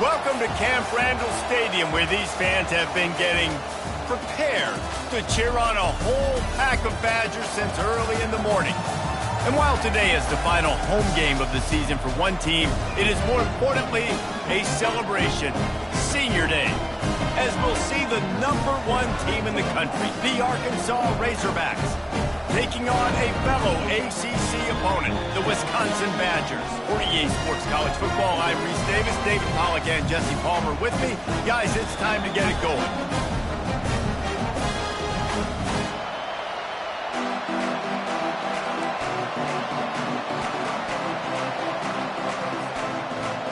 Welcome to Camp Randall Stadium, where these fans have been getting prepared to cheer on a whole pack of Badgers since early in the morning. And while today is the final home game of the season for one team, it is more importantly a celebration, Senior Day, as we'll see the #1 team in the country, the Arkansas Razorbacks, taking on a fellow ACC opponent, the Wisconsin Badgers. For EA Sports College Football, I'm Reese Davis, David Pollack, and Jesse Palmer with me. Guys, it's time to get it going.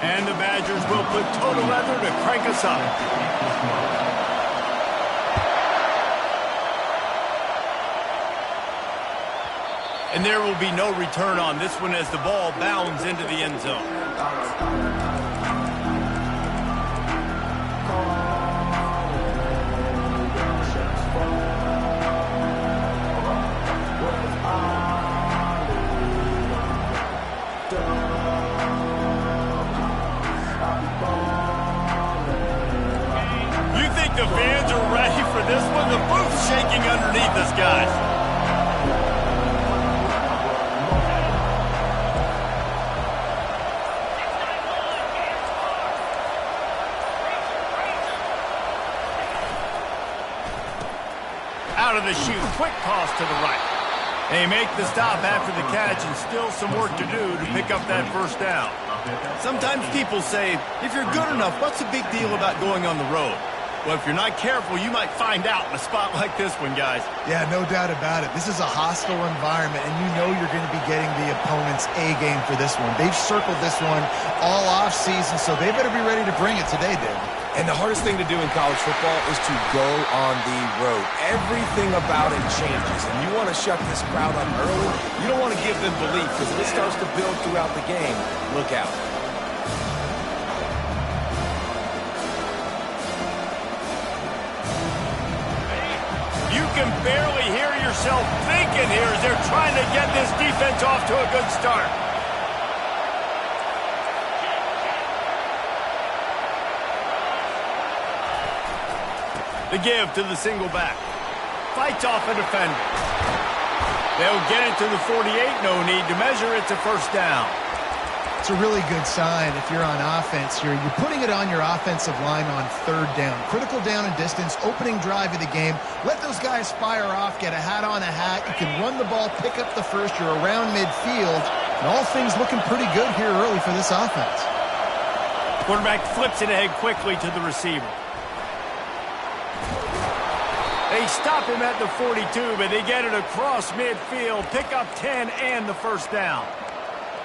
And the Badgers will put total leather to crank us up. And there will be no return on this one as the ball bounds into the end zone. You think the fans are ready for this one? The booth's shaking underneath us, guys. Out of the chute, quick toss to the right. They make the stop after the catch and still some work to do to pick up that first down. Sometimes people say, if you're good enough, what's the big deal about going on the road? Well, if you're not careful, you might find out in a spot like this one, guys. Yeah, no doubt about it. This is a hostile environment, and you know you're going to be getting the opponent's A-game for this one. They've circled this one all off-season, so they better be ready to bring it today, Dave. And the hardest thing to do in college football is to go on the road. Everything about it changes, and you want to shut this crowd up early. You don't want to give them belief, because if it starts to build throughout the game, look out. You can barely hear yourself thinking here as they're trying to get this defense off to a good start. The give to the single back. Fights off a defender. They'll get it to the 48. No need to measure. It's a first down. It's a really good sign if you're on offense here. You're putting it on your offensive line on third down. Critical down and distance, opening drive of the game. Let those guys fire off, get a hat on a hat. You can run the ball, pick up the first. You're around midfield. And all things looking pretty good here early for this offense. Quarterback flips it ahead quickly to the receiver. They stop him at the 42, but they get it across midfield, pick up 10 and the first down.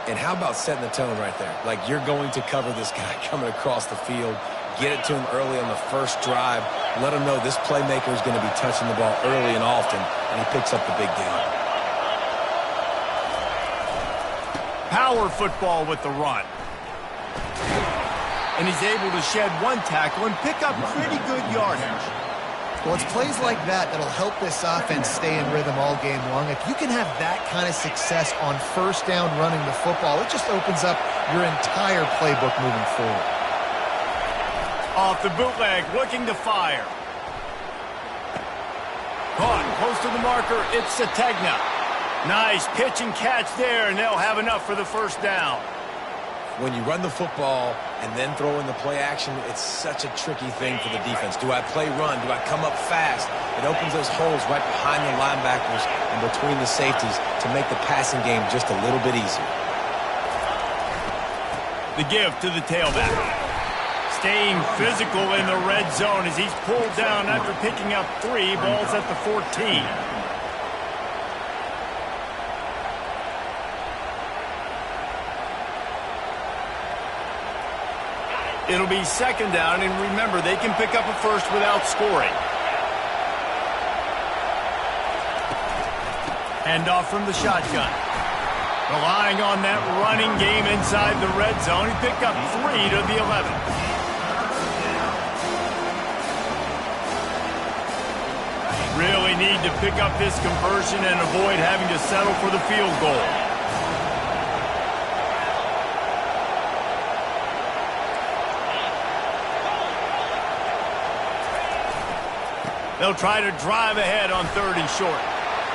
And how about setting the tone right there? Like you're going to cover this guy coming across the field, get it to him early on the first drive, let him know this playmaker is going to be touching the ball early and often, and he picks up the big gain. Power football with the run. And he's able to shed one tackle and pick up pretty good yardage. Well, it's plays like that that'll help this offense stay in rhythm all game long. If you can have that kind of success on first down running the football, it just opens up your entire playbook moving forward. Off the bootleg, looking to fire. Caught close to the marker, it's Sategna. Nice pitch and catch there, and they'll have enough for the first down. When you run the football and then throw in the play action, it's such a tricky thing for the defense. Do I play run? Do I come up fast? It opens those holes right behind the linebackers and between the safeties to make the passing game just a little bit easier. The give to the tailback. Staying physical in the red zone as he's pulled down after picking up 3 balls at the 14. It'll be second down, and remember, they can pick up a first without scoring. Handoff from the shotgun. Relying on that running game inside the red zone, he picked up 3 to the 11. Really need to pick up this conversion and avoid having to settle for the field goal. They'll try to drive ahead on 3rd and short.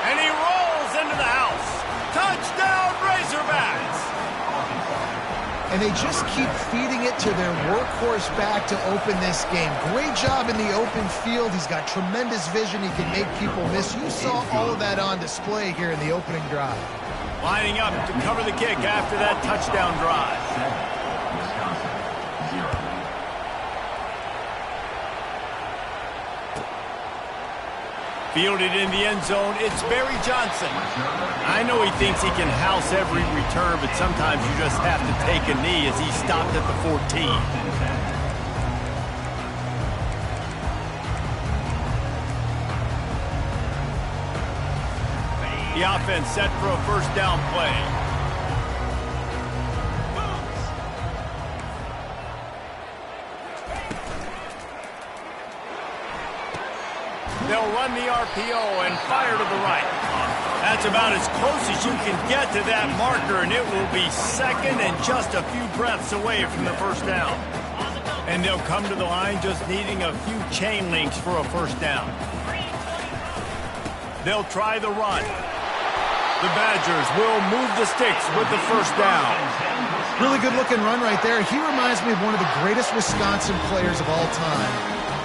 And he rolls into the house. Touchdown, Razorbacks! And they just keep feeding it to their workhorse back to open this game. Great job in the open field. He's got tremendous vision. He can make people miss. You saw all of that on display here in the opening drive. Lining up to cover the kick after that touchdown drive. Fielded in the end zone, it's Barry Johnson. I know he thinks he can house every return, but sometimes you just have to take a knee as he stopped at the 14. The offense set for a first down play. They'll run the RPO and fire to the right. That's about as close as you can get to that marker, and it will be second and just a few breaths away from the first down. And they'll come to the line just needing a few chain links for a first down. They'll try the run. The Badgers will move the sticks with the first down. Really good-looking run right there. He reminds me of one of the greatest Wisconsin players of all time.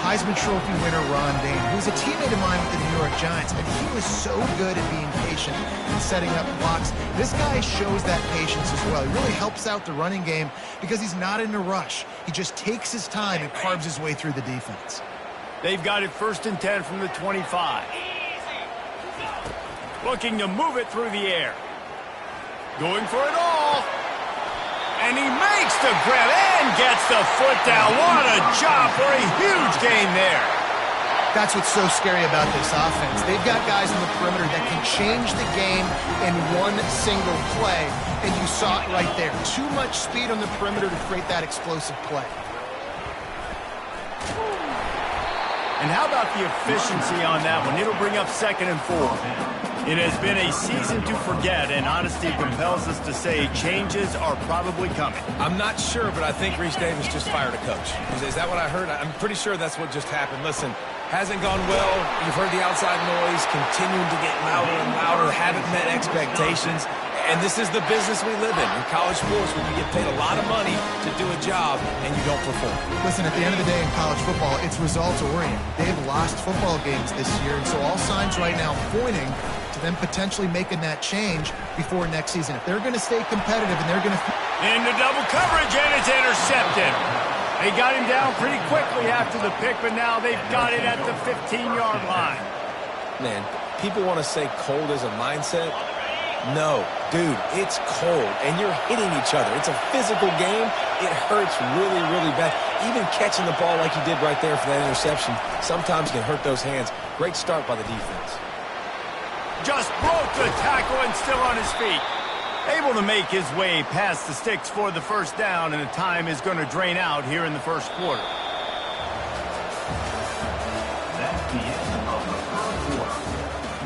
Heisman Trophy winner Ron Dayne, who's a teammate of mine with the New York Giants, and he was so good at being patient and setting up blocks. This guy shows that patience as well. He really helps out the running game because he's not in a rush. He just takes his time and carves his way through the defense. They've got it 1st and 10 from the 25. Looking to move it through the air. Going for it all. And he makes the grab and gets the foot down. What a job for a huge gain there. That's what's so scary about this offense. They've got guys in the perimeter that can change the game in one single play, and you saw it right there. Too much speed on the perimeter to create that explosive play. And how about the efficiency on that one? It'll bring up 2nd and 4. It has been a season to forget, and honesty compels us to say changes are probably coming. I'm not sure, but I think Reese Davis just fired a coach. Is that what I heard? I'm pretty sure that's what just happened. Listen, hasn't gone well. You've heard the outside noise, continuing to get louder and louder, haven't met expectations. And this is the business we live in college sports, when you get paid a lot of money to do a job and you don't perform. Listen, at the end of the day in college football, it's results-oriented. They've lost football games this year, and so all signs right now pointing to them potentially making that change before next season. If they're going to stay competitive and they're going to... Into double coverage, and it's intercepted. They got him down pretty quickly after the pick, but now they've got it at the 15-yard line. Man, people want to say cold as a mindset. No, dude, it's cold, and you're hitting each other. It's a physical game. It hurts really, really bad. Even catching the ball like you did right there for that interception sometimes can hurt those hands. Great start by the defense. Just broke the tackle and still on his feet. Able to make his way past the sticks for the first down, and the time is going to drain out here in the first quarter. That's the end of the third quarter.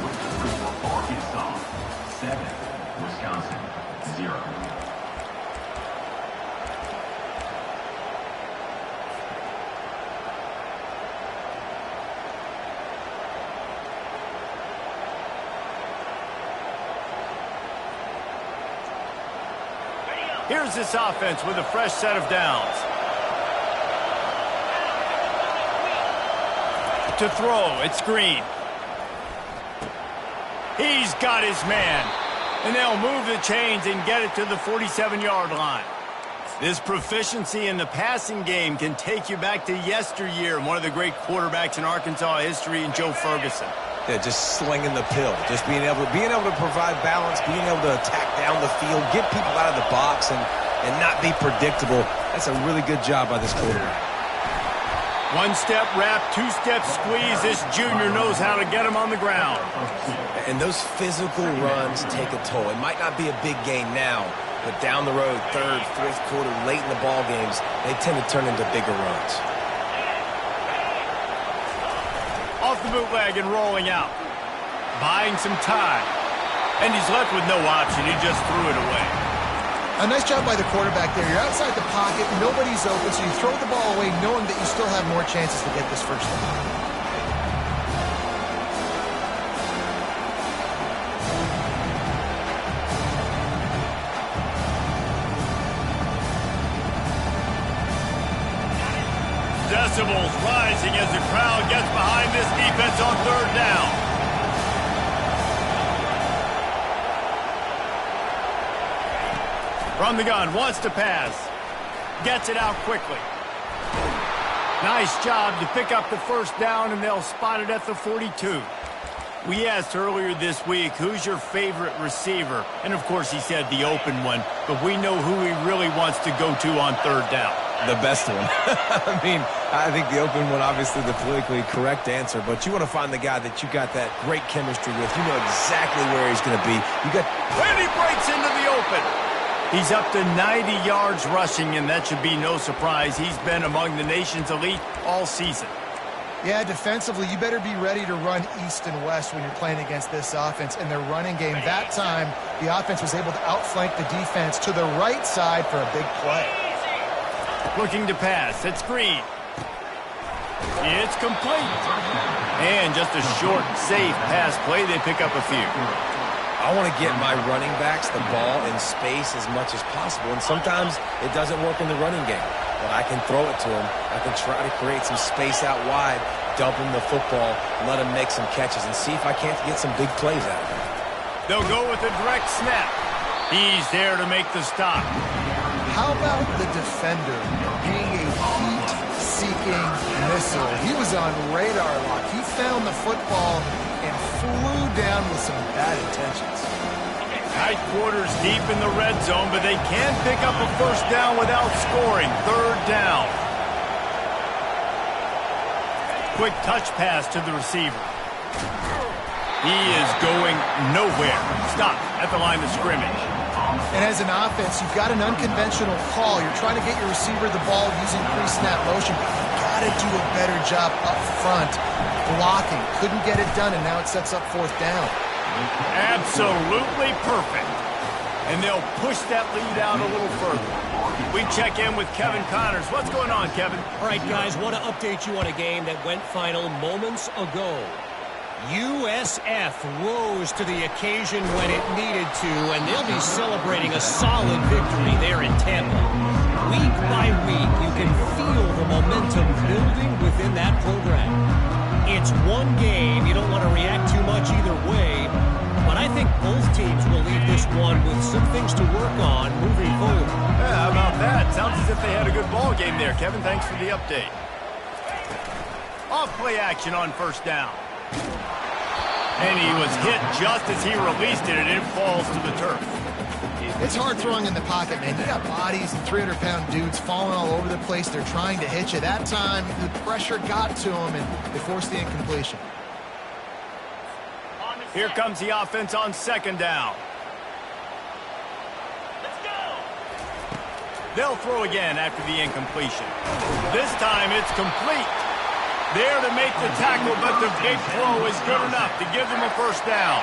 With the score Arkansas 7, Wisconsin 0. Here's this offense with a fresh set of downs. To throw, it's Green. He's got his man. And they'll move the chains and get it to the 47-yard line. This proficiency in the passing game can take you back to yesteryear and one of the great quarterbacks in Arkansas history in Joe Ferguson. Yeah, just slinging the pill, just being able to provide balance, being able to attack down the field, get people out of the box, and not be predictable. That's a really good job by this quarterback. One-step wrap, two-step squeeze. This junior knows how to get him on the ground. And those physical runs take a toll. It might not be a big gain now, but down the road, third, fourth quarter, late in the ball games, they tend to turn into bigger runs. Off the bootleg and rolling out. Buying some time. And he's left with no option. He just threw it away. A nice job by the quarterback there. You're outside the pocket, nobody's open, so you throw the ball away knowing that you still have more chances to get this first down. rising as the crowd gets behind this defense on third down. From the gun, wants to pass. Gets it out quickly. Nice job to pick up the first down, and they'll spot it at the 42. We asked earlier this week, who's your favorite receiver? And, of course, he said the open one, but we know who he really wants to go to on third down. The best one. I mean, I think the open one, obviously the politically correct answer, but you want to find the guy that you got that great chemistry with. You know exactly where he's going to be. And he breaks into the open. He's up to 90 yards rushing, and that should be no surprise. He's been among the nation's elite all season. Yeah, defensively, you better be ready to run east and west when you're playing against this offense. In their running game, that time, the offense was able to outflank the defense to the right side for a big play. Looking to pass. It's Green. It's complete. And just a short, safe pass play. They pick up a few. I want to get my running backs the ball in space as much as possible, and sometimes it doesn't work in the running game. But I can throw it to him. I can try to create some space out wide, dump him the football, let him make some catches, and see if I can't get some big plays out of him. They'll go with a direct snap. He's there to make the stop. How about the defender being a heat-seeking missile? He was on radar lock. He found the football and flew down with some bad intentions. Tight quarters deep in the red zone, but they can pick up a first down without scoring. Third down. Quick touch pass to the receiver. He is going nowhere. Stop at the line of scrimmage. And as an offense, you've got an unconventional call. You're trying to get your receiver the ball using pre-snap motion. You've got to do a better job up front blocking. Couldn't get it done, and now it sets up fourth down. Absolutely perfect. And they'll push that lead out a little further. We check in with Kevin Connors. What's going on, Kevin? All right, guys, want to update you on a game that went final moments ago. USF rose to the occasion when it needed to, and they'll be celebrating a solid victory there in Tampa. Week by week, you can feel the momentum building within that program. It's one game. You don't want to react too much either way, but I think both teams will leave this one with some things to work on moving forward. Yeah, how about that? Sounds as if they had a good ball game there. Kevin, thanks for the update. Off play action on first down. And he was hit just as he released it, and it falls to the turf. It's hard throwing in the pocket, man. You got bodies and 300-pound dudes falling all over the place. They're trying to hit you. That time, the pressure got to them, and they forced the incompletion. Here comes the offense on second down. Let's go. They'll throw again after the incompletion. This time, it's complete. There to make the tackle, but the big throw is good enough to give them a first down.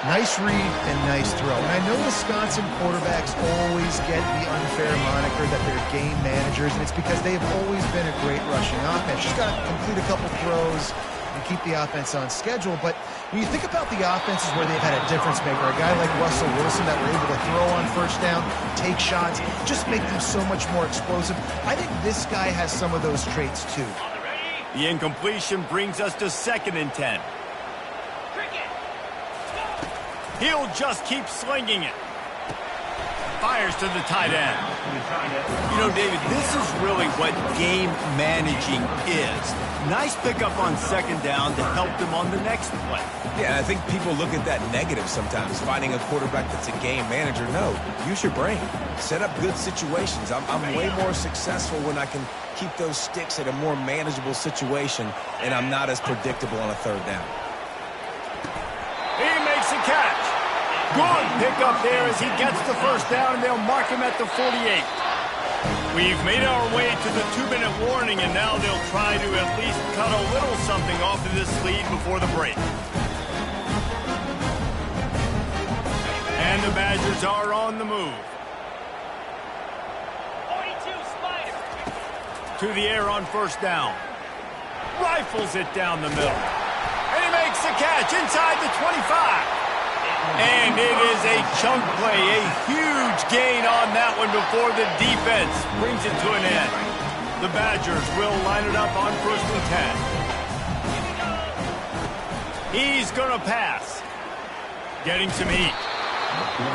Nice read and nice throw. And I know Wisconsin quarterbacks always get the unfair moniker that they're game managers, and it's because they've always been a great rushing offense. Just got to complete a couple throws and keep the offense on schedule. But when you think about the offenses where they've had a difference maker, a guy like Russell Wilson that were able to throw on first down, take shots, just make them so much more explosive, I think this guy has some of those traits too. The incompletion brings us to 2nd and 10. He'll just keep slinging it. Fires to the tight end. You know, David, this is really what game managing is. Nice pickup on second down to help them on the next play. Yeah, I think people look at that negative sometimes, finding a quarterback that's a game manager. No, use your brain. Set up good situations. I'm way more successful when I can keep those sticks at a more manageable situation, and I'm not as predictable on a third down. He makes a catch. Good pickup there as he gets the first down, and they'll mark him at the 48. We've made our way to the 2-minute warning, and now they'll try to at least cut a little something off of this lead before the break. And the Badgers are on the move. 42 Spider. To the air on first down. Rifles it down the middle. And he makes the catch inside the 25. And it is a chunk play, a huge gain on that one before the defense brings it to an end. The Badgers will line it up on 1st and 10. He's going to pass. Getting some heat.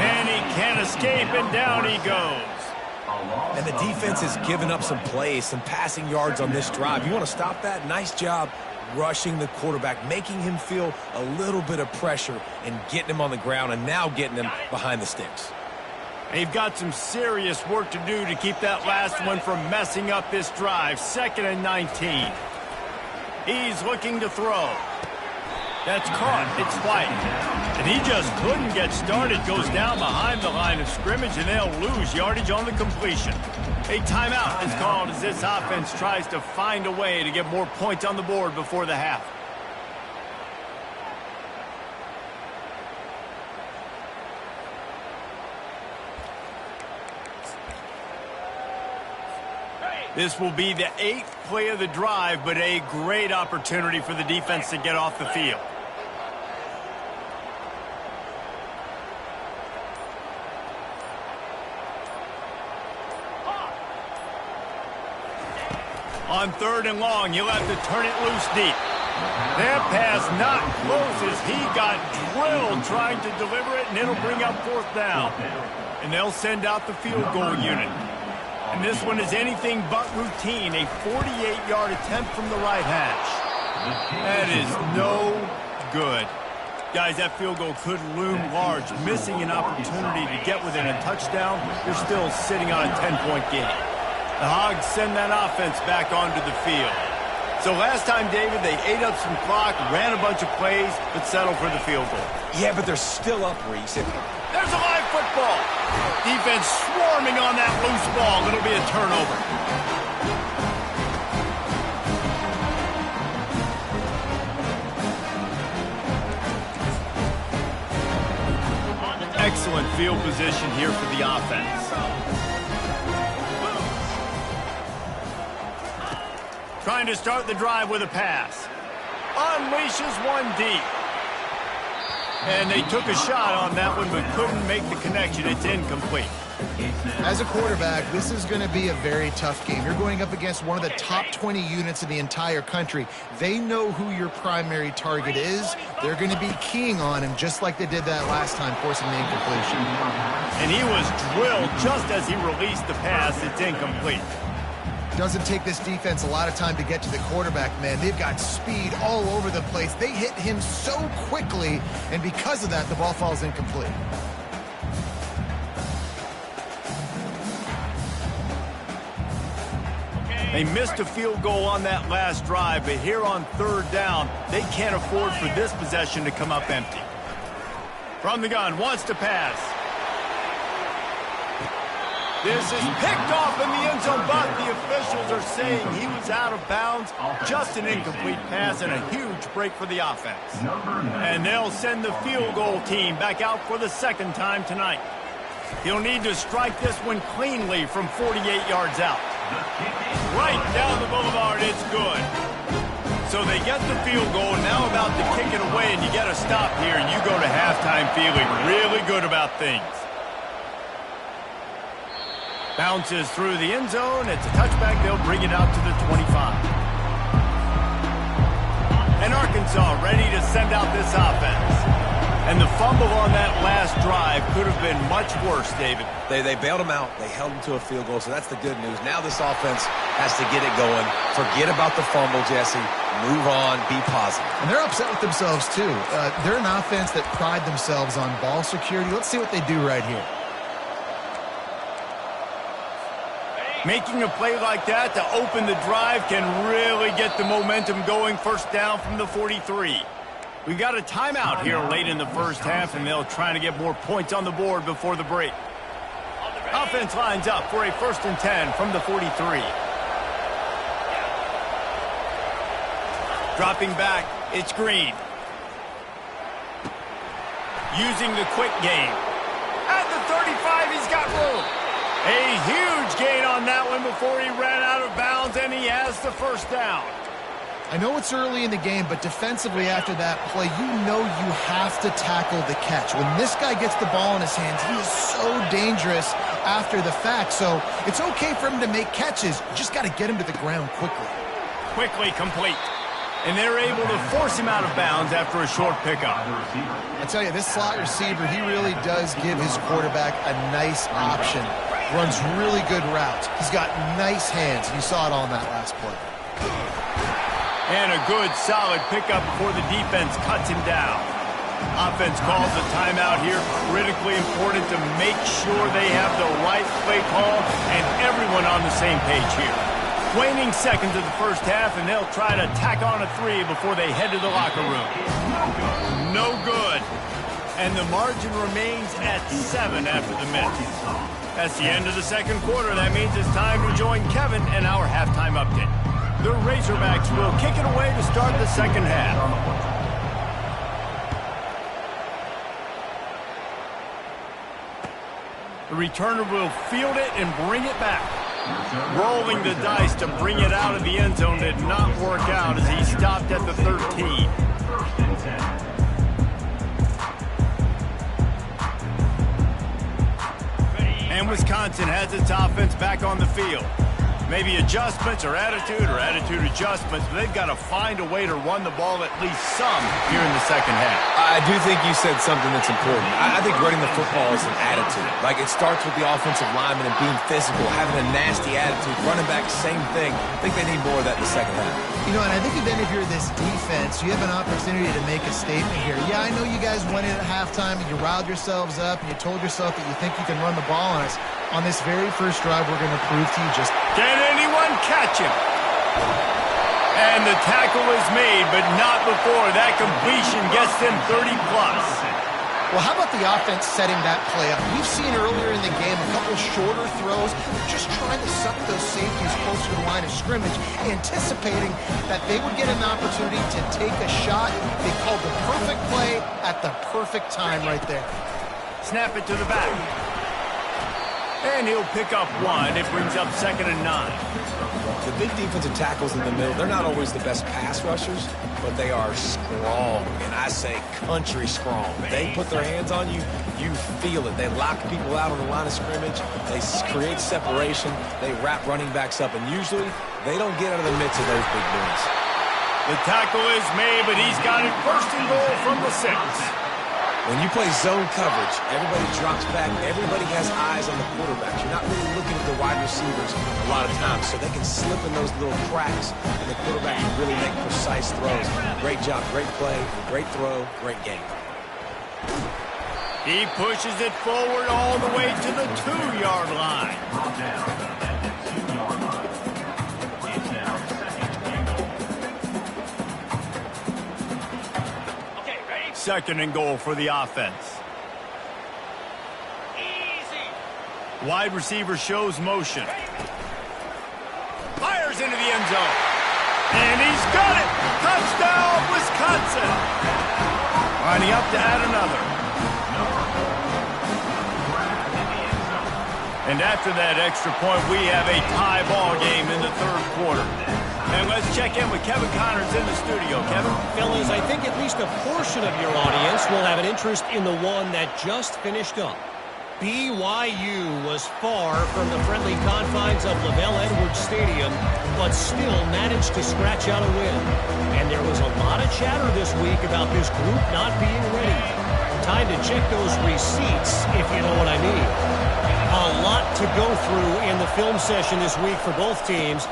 And he can't escape, and down he goes. And the defense has given up some plays, some passing yards on this drive. You want to stop that? Nice job rushing the quarterback, making him feel a little bit of pressure and getting him on the ground and now getting him behind the sticks. They've got some serious work to do to keep that last one from messing up this drive. 2nd and 19. He's looking to throw. That's caught. It's White. And he just couldn't get started. Goes down behind the line of scrimmage, and they'll lose yardage on the completion. A timeout is called as this offense tries to find a way to get more points on the board before the half. This will be the 8th play of the drive, but a great opportunity for the defense to get off the field. On 3rd and long, he'll have to turn it loose deep. That pass not close as he got drilled trying to deliver it, and it'll bring up 4th down. And they'll send out the field goal unit. And this one is anything but routine, a 48-yard attempt from the right hash. That is no good. Guys, that field goal could loom large. Missing an opportunity to get within a touchdown, you're still sitting on a 10-point game. The Hogs send that offense back onto the field. So last time, David, they ate up some clock, ran a bunch of plays, but settled for the field goal. Yeah, but they're still up, Reese. There's a live football. Defense swarming on that loose ball. It'll be a turnover. Excellent field position here for the offense. Trying to start the drive with a pass. Unleashes one deep. And they took a shot on that one, but couldn't make the connection. It's incomplete. As a quarterback, this is going to be a very tough game. You're going up against one of the top 20 units in the entire country. They know who your primary target is. They're going to be keying on him just like they did that last time, forcing the incompletion. And he was drilled just as he released the pass. It's incomplete. Doesn't take this defense a lot of time to get to the quarterback, man. They've got speed all over the place. They hit him so quickly, and because of that, the ball falls incomplete. They missed a field goal on that last drive, but here on 3rd down, they can't afford for this possession to come up empty. From the gun, wants to pass. This is picked off in the end zone, but the officials are saying he was out of bounds. Just an incomplete pass and a huge break for the offense. And they'll send the field goal team back out for the 2nd time tonight. He'll need to strike this one cleanly from 48 yards out. Right down the boulevard, it's good. So they get the field goal, now about to kick it away, and you get a stop here, and you go to halftime feeling really good about things. Bounces through the end zone. It's a touchback. They'll bring it out to the 25. And Arkansas ready to send out this offense. And the fumble on that last drive could have been much worse, David. They bailed him out. They held him to a field goal, so that's the good news. Now this offense has to get it going. Forget about the fumble, Jesse. Move on. Be positive. And they're upset with themselves, too. They're an offense that pride themselves on ball security. Let's see what they do right here. Making a play like that to open the drive can really get the momentum going. 1st down from the 43. We've got a timeout here late in the 1st half, and they'll try to get more points on the board before the break. Offense lines up for a 1st and 10 from the 43. Dropping back, it's Green. Using the quick game. At the 35, he's got room. A huge gain on that one before he ran out of bounds, and he has the 1st down. I know it's early in the game, but defensively after that play, you know you have to tackle the catch. When this guy gets the ball in his hands, he is so dangerous after the fact. So it's okay for him to make catches. You just got to get him to the ground quickly. Quickly complete. And they're able to force him out of bounds after a short pickup. I tell you, this slot receiver, he really does give his quarterback a nice option. Runs really good routes. He's got nice hands. You saw it all in that last play. And a good, solid pickup before the defense cuts him down. Offense calls a timeout here. Critically important to make sure they have the right play call and everyone on the same page here. Waning seconds of the first half, and they'll try to tack on a 3 before they head to the locker room. No good. And the margin remains at 7 after the miss. That's the end of the second quarter. That means it's time to join Kevin and our halftime update. The Razorbacks will kick it away to start the second half. The returner will field it and bring it back. Rolling the dice to bring it out of the end zone did not work out as he stopped at the 13. And Wisconsin has its offense back on the field. Maybe adjustments or attitude adjustments, but they've got to find a way to run the ball at least some here in the second half. I do think you said something that's important. I think running the football is an attitude. Like, it starts with the offensive lineman and being physical, having a nasty attitude. Running back, same thing. I think they need more of that in the second half. You know, and I think then if you're this defense, you have an opportunity to make a statement here. Yeah, I know you guys went in at halftime and you riled yourselves up and you told yourself that you think you can run the ball on us. On this very first drive, we're going to prove to you just... Can anyone catch him? And the tackle is made, but not before that completion gets them 30-plus. Well, how about the offense setting that play up? We've seen earlier in the game a couple shorter throws. They're just trying to suck those safeties closer to the line of scrimmage, anticipating that they would get an opportunity to take a shot. They called the perfect play at the perfect time right there. Snap it to the back. And he'll pick up 1. It brings up 2nd and 9. The big defensive tackles in the middle, they're not always the best pass rushers, but they are strong, and I say country strong. They put their hands on you, you feel it. They lock people out on the line of scrimmage. They create separation. They wrap running backs up, and usually they don't get out of the midst of those big boys. The tackle is made, but he's got it 1st and goal from the 6. When you play zone coverage, everybody drops back. Everybody has eyes on the quarterbacks. You're not really looking at the wide receivers a lot of times, so they can slip in those little cracks, and the quarterback can really make precise throws. Great job, great play, great throw, great game. He pushes it forward all the way to the 2-yard line. Second and goal for the offense. Easy. Wide receiver shows motion. Fires into the end zone. And he's got it. Touchdown, Wisconsin. Lining up to add another. And after that extra point, we have a tie ball game in the 3rd quarter. And let's check in with Kevin Connors in the studio. Kevin? Fellas, I think at least a portion of your audience will have an interest in the one that just finished up. BYU was far from the friendly confines of LaVell Edwards Stadium, but still managed to scratch out a win. And there was a lot of chatter this week about this group not being ready. Time to check those receipts, if you know what I mean. A lot to go through in the film session this week for both teams.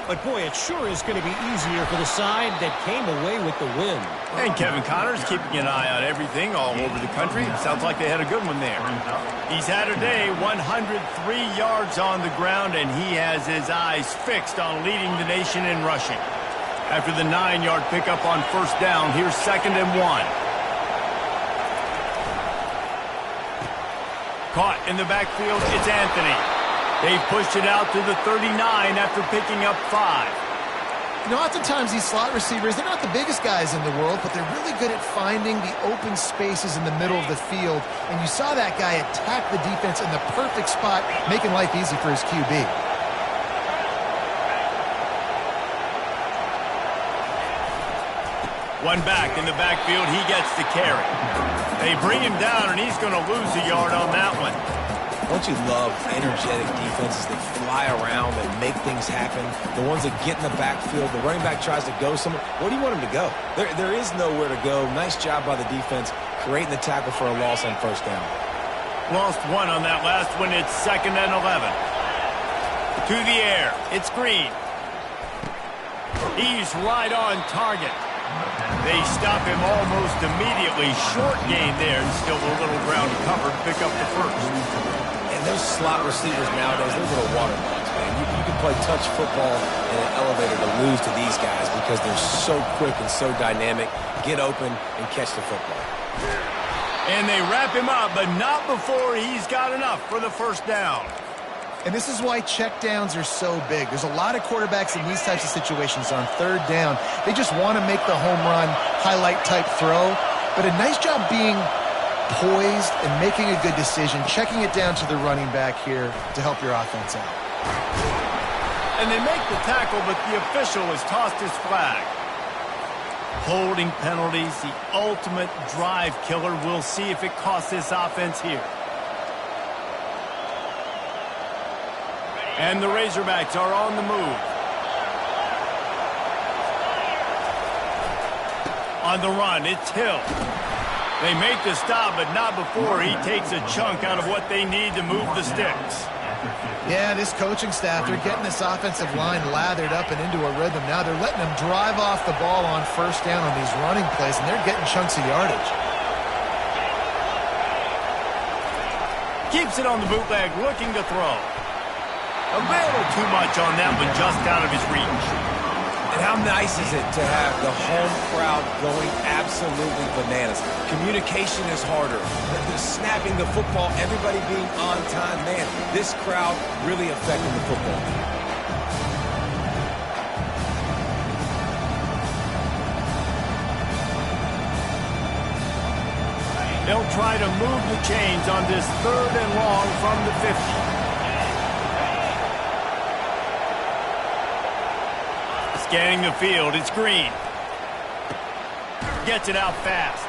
But, boy, it sure is going to be easier for the side that came away with the win. And Kevin Connors keeping an eye on everything all over the country. Sounds like they had a good one there. He's had a day, 103 yards on the ground, and he has his eyes fixed on leading the nation in rushing. After the 9-yard pickup on 1st down, here's 2nd and 1. Caught in the backfield, it's Anthony. They pushed it out to the 39 after picking up 5. You know, oftentimes these slot receivers, they're not the biggest guys in the world, but they're really good at finding the open spaces in the middle of the field. And you saw that guy attack the defense in the perfect spot, making life easy for his QB. One back in the backfield, he gets the carry. They bring him down, and he's going to lose a yard on that one. Don't you love energetic defenses that fly around, that make things happen? The ones that get in the backfield, the running back tries to go somewhere. Where do you want him to go? There is nowhere to go. Nice job by the defense creating the tackle for a loss on first down. Lost one on that last one. It's 2nd and 11. To the air. It's Green. He's right on target. They stop him almost immediately. Short gain there, and still a little ground covered. Pick up the first. And those slot receivers nowadays, those little watermelons, man. You can play touch football in an elevator to lose to these guys because they're so quick and so dynamic. Get open and catch the football. And they wrap him up, but not before he's got enough for the first down. And this is why checkdowns are so big. There's a lot of quarterbacks in these types of situations on third down. They just want to make the home run, highlight-type throw. But a nice job being poised and making a good decision, checking it down to the running back here to help your offense out. And they make the tackle, but the official has tossed his flag. Holding penalties, the ultimate drive killer. We'll see if it costs this offense here. And the Razorbacks are on the move. On the run, it's Hill. They make the stop, but not before he takes a chunk out of what they need to move the sticks. Yeah, this coaching staff, they're getting this offensive line lathered up and into a rhythm. Now they're letting them drive off the ball on first down on these running plays, and they're getting chunks of yardage. Keeps it on the bootleg, looking to throw. A little too much on that one, just out of his reach. And how nice is it to have the home crowd going absolutely bananas? Communication is harder. The snapping the football, everybody being on time. Man, this crowd really affecting the football. They'll try to move the chains on this 3rd and long from the 50. Scanning the field, it's Green. Gets it out fast.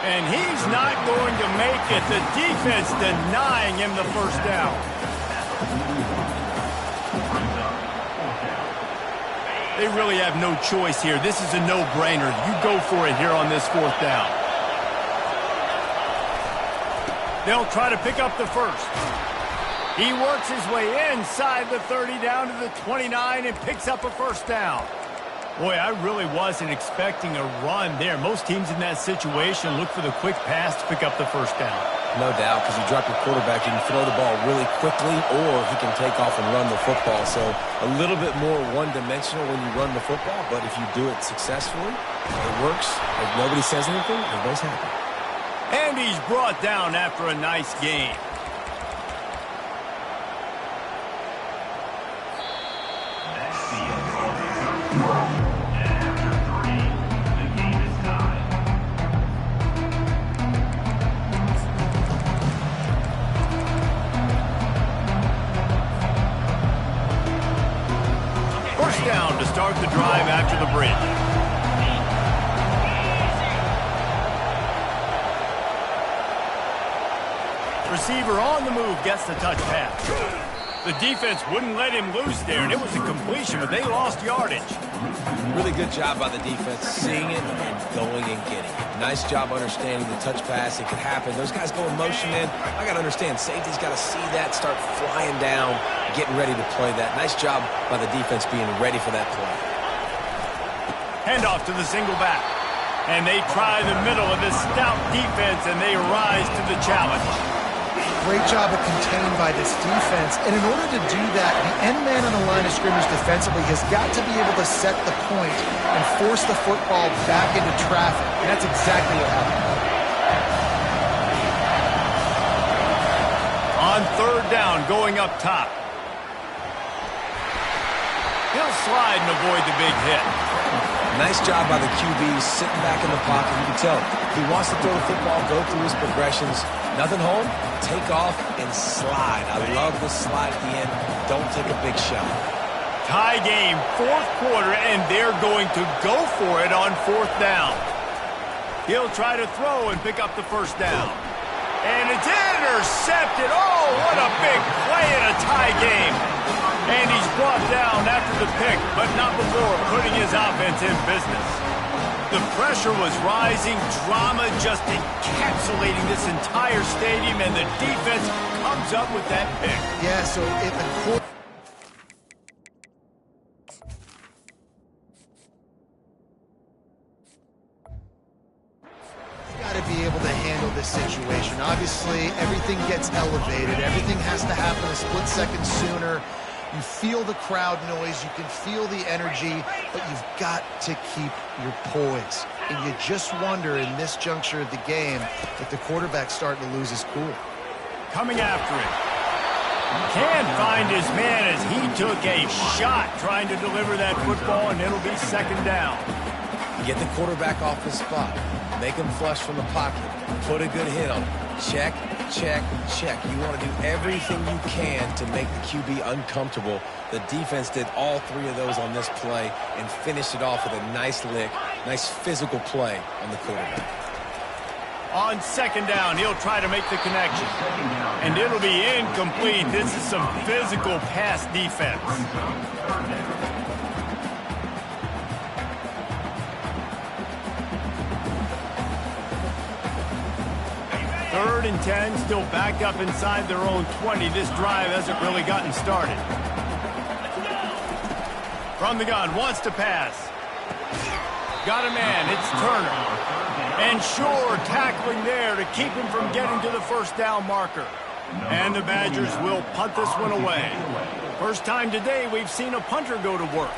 And he's not going to make it. The defense denying him the first down. They really have no choice here. This is a no-brainer. You go for it here on this 4th down. They'll try to pick up the first. He works his way inside the 30 down to the 29 and picks up a first down. Boy, I really wasn't expecting a run there. Most teams in that situation look for the quick pass to pick up the first down. No doubt, because you drop your quarterback, you can throw the ball really quickly, or he can take off and run the football. So a little bit more one-dimensional when you run the football, but if you do it successfully, it works. If nobody says anything, everybody's happy. And he's brought down after a nice game. First down to start the drive after the bridge. Receiver on the move gets the touch pass. The defense wouldn't let him loose there, and it was a completion, but they lost yardage. Really good job by the defense, seeing it and going and getting it. Nice job understanding the touch pass. It could happen. Those guys go in motion, man. I got to understand, safety's got to see that, start flying down, getting ready to play that. Nice job by the defense being ready for that play. Handoff to the single back. And they try the middle of this stout defense, and they rise to the challenge. Great job of containing by this defense. And in order to do that, the end man on the line of scrimmage defensively has got to be able to set the point and force the football back into traffic. And that's exactly what happened. On 3rd down, going up top. He'll slide and avoid the big hit. Nice job by the QB sitting back in the pocket. You can tell he wants to throw the football, go through his progressions. Nothing home, take off and slide. I love the slide at the end. Don't take a big shot. Tie game, fourth quarter, and they're going to go for it on fourth down. He'll try to throw and pick up the first down. And it's intercepted. Oh, what a big play in a tie game. And he's brought down after the pick, but not before putting his offense in business. The pressure was rising, drama just encapsulating this entire stadium, and the defense comes up with that pick. Yeah, so if the quarter... got to be able to handle this situation. Obviously, everything gets elevated. Everything has to happen a split second sooner. You feel the crowd noise. You can feel the energy, but you've got to keep your poise. And you just wonder in this juncture of the game if the quarterback's starting to lose his cool. Coming after it. Can't find his man as he took a shot trying to deliver that football, and it'll be second down. Get the quarterback off his spot. Make him flush from the pocket. Put a good hit on him. Check, check, check. You want to do everything you can to make the QB uncomfortable. The defense did all three of those on this play and finished it off with a nice lick, nice physical play on the quarterback. On second down, he'll try to make the connection. And it'll be incomplete. This is some physical pass defense. Third and 10, still backed up inside their own 20. This drive hasn't really gotten started. From the gun, wants to pass. Got a man, it's Turner. And Shore tackling there to keep him from getting to the first down marker. And the Badgers will punt this one away. First time today we've seen a punter go to work.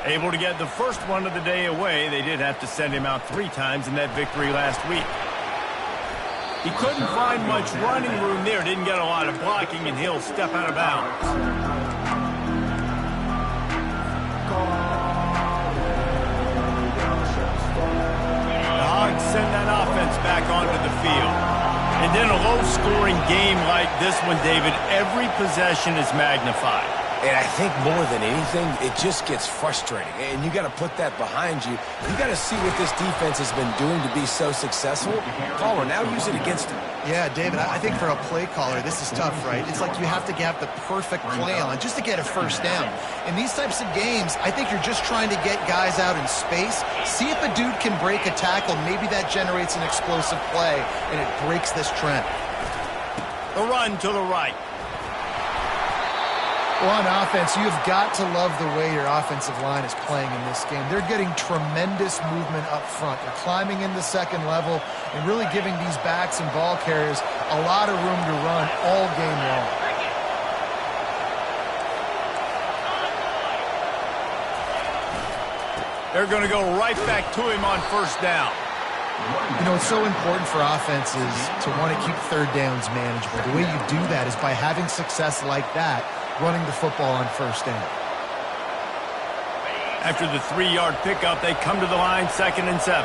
Able to get the first one of the day away. They did have to send him out 3 times in that victory last week. He couldn't find much running room there. Didn't get a lot of blocking, and he'll step out of bounds. The Hogs send that offense back onto the field. And in a low-scoring game like this one, David, every possession is magnified. And I think more than anything, it just gets frustrating. And you got to put that behind you. You got to see what this defense has been doing to be so successful. Caller, now use it against them. Yeah, David, I think for a play caller, this is tough, right? It's like you have to have the perfect play on just to get a first down. In these types of games, I think you're just trying to get guys out in space, see if a dude can break a tackle. Maybe that generates an explosive play, and it breaks this trend. The run to the right. Well, on offense, you've got to love the way your offensive line is playing in this game. They're getting tremendous movement up front. They're climbing in the second level and really giving these backs and ball carriers a lot of room to run all game long. They're going to go right back to him on first down. You know, it's so important for offenses to want to keep third downs manageable. The way you do that is by having success like that, running the football on first down. After the 3-yard pickup, they come to the line, 2nd and 7.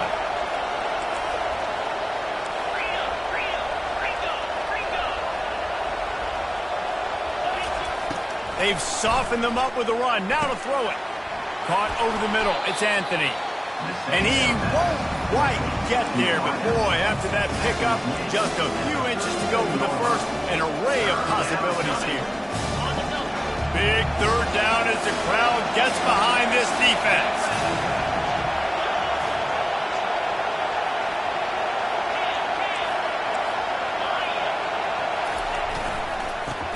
They've softened them up with a run. Now to throw it. Caught over the middle. It's Anthony. And he won't quite get there, but boy, after that pickup, just a few inches to go for the first. An array of possibilities here. Big third down as the crowd gets behind this defense.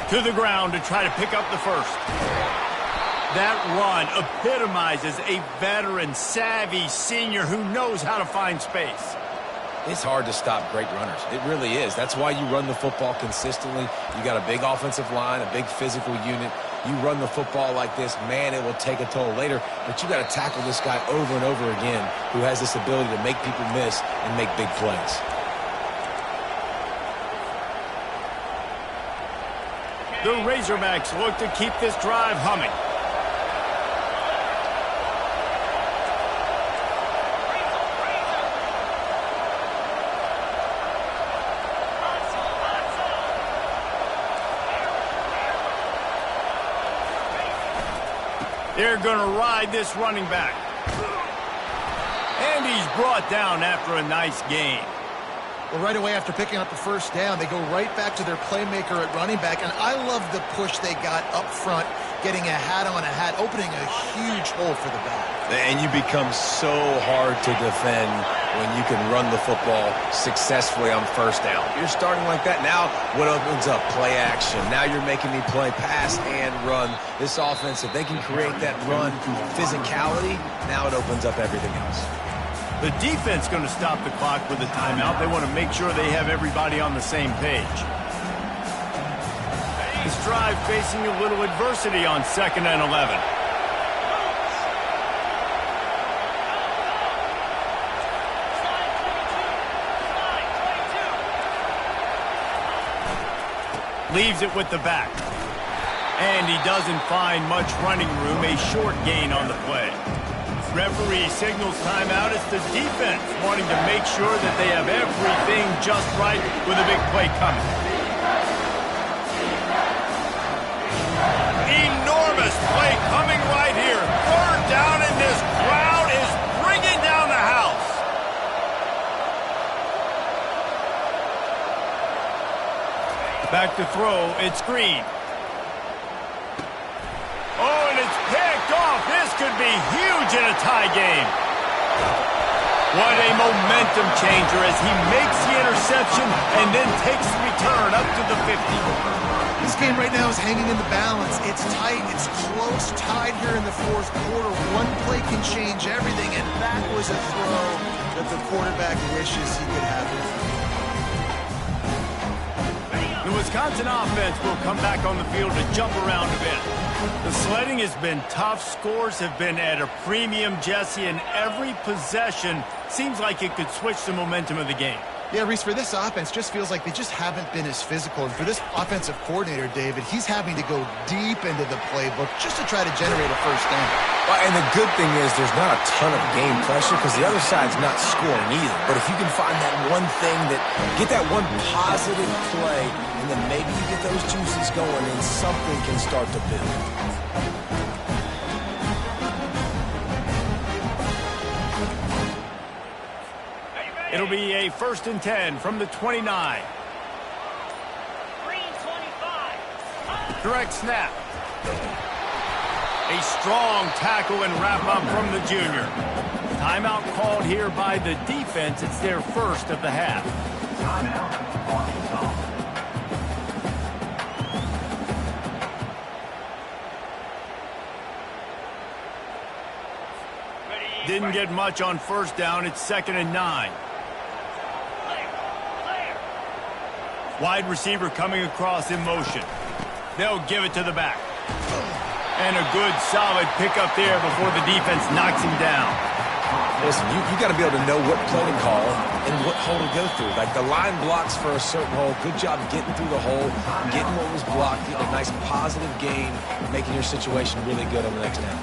To the ground to try to pick up the first. That run epitomizes a veteran, savvy senior who knows how to find space. It's hard to stop great runners. It really is. That's why you run the football consistently. You got a big offensive line, a big physical unit. You run the football like this, man, it will take a toll later. But you got to tackle this guy over and over again who has this ability to make people miss and make big plays. The Razorbacks look to keep this drive humming. They're going to ride this running back. And he's brought down after a nice gain. Well, right away after picking up the first down, they go right back to their playmaker at running back. And I love the push they got up front, getting a hat on a hat, opening a huge hole for the back. And you become so hard to defend when you can run the football successfully on first down. You're starting like that. Now what opens up? Play action. Now you're making me play pass and run. This offense, if they can create that run physicality, now it opens up everything else. The defense going to stop the clock with a timeout. They want to make sure they have everybody on the same page. This drive facing a little adversity on 2nd and 11. Leaves it with the back. And he doesn't find much running room. A short gain on the play. Referee signals timeout. It's the defense wanting to make sure that they have everything just right with a big play coming. Enormous play coming right here. 3rd down, and this crowd is bringing down the house. Back to throw. It's Green. Oh, and it's picked off. This could be huge in a tie game. What a momentum changer as he makes the interception and then takes the return up to the 50. This game right now is hanging in the balance. It's tight. It's close, tied here in the 4th quarter. One play can change everything, and that was a throw that the quarterback wishes he could have it. The Wisconsin offense will come back on the field to jump around a bit. The sledding has been tough. Scores have been at a premium, Jesse, and every possession seems like it could switch the momentum of the game. Yeah, Reese, for this offense, just feels like they just haven't been as physical. And for this offensive coordinator, David, he's having to go deep into the playbook just to try to generate a first down. Well, and the good thing is there's not a ton of game pressure because the other side's not scoring either. But if you can find that one thing get that one positive play, and then maybe you get those juices going and something can start to build. It'll be a 1st and 10 from the 29. Green 25. Direct snap. A strong tackle and wrap-up from the junior. Timeout called here by the defense. It's their first of the half. Timeout, Arkansas. Didn't get much on first down. It's 2nd and 9. Wide receiver coming across in motion. They'll give it to the back. And a good, solid pickup there before the defense knocks him down. Listen, you got to be able to know what play to call and what hole to go through. Like the line blocks for a certain hole. Good job getting through the hole, getting what was blocked, getting a nice positive gain, making your situation really good on the next down.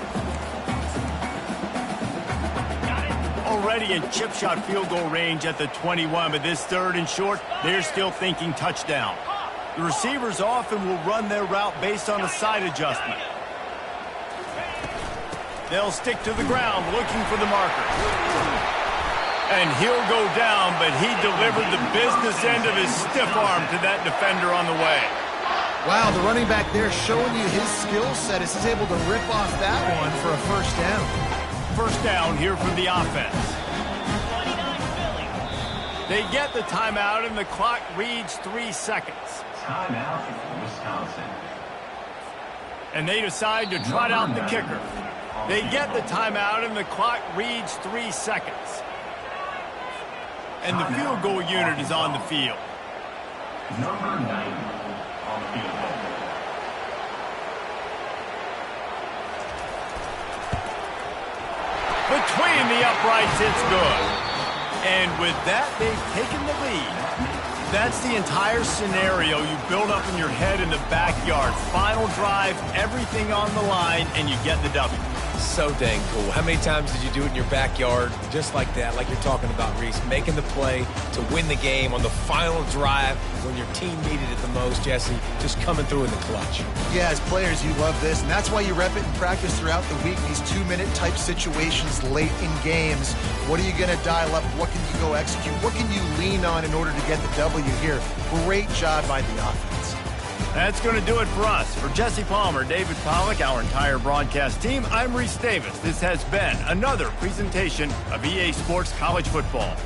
Already in chip shot field goal range at the 21, but this 3rd and short, they're still thinking touchdown. The receivers often will run their route based on a side adjustment. They'll stick to the ground looking for the marker. And he'll go down, but he delivered the business end of his stiff arm to that defender on the way. Wow, the running back there showing you his skill set as he's able to rip off that one for a first down. First down here from the offense. They get the timeout, and the clock reads 3 seconds. Timeout, Wisconsin. And they decide to trot out the kicker. They get the timeout, and the clock reads 3 seconds. And the field goal unit is on the field. Number 90 on the field goal. Between the uprights, it's good. And with that, they've taken the lead. That's the entire scenario you build up in your head in the backyard. Final drive, everything on the line, and you get the W. So dang cool. How many times did you do it in your backyard just like that, like you're talking about, Reese, making the play to win the game on the final drive when your team needed it the most, Jesse, just coming through in the clutch. Yeah, as players, you love this, and that's why you rep it in practice throughout the week, these 2-minute type situations late in games. What are you going to dial up? What can you go execute? What can you lean on in order to get the W here? Great job by the offense. That's going to do it for us. For Jesse Palmer, David Pollack, our entire broadcast team, I'm Reese Davis. This has been another presentation of EA Sports College Football.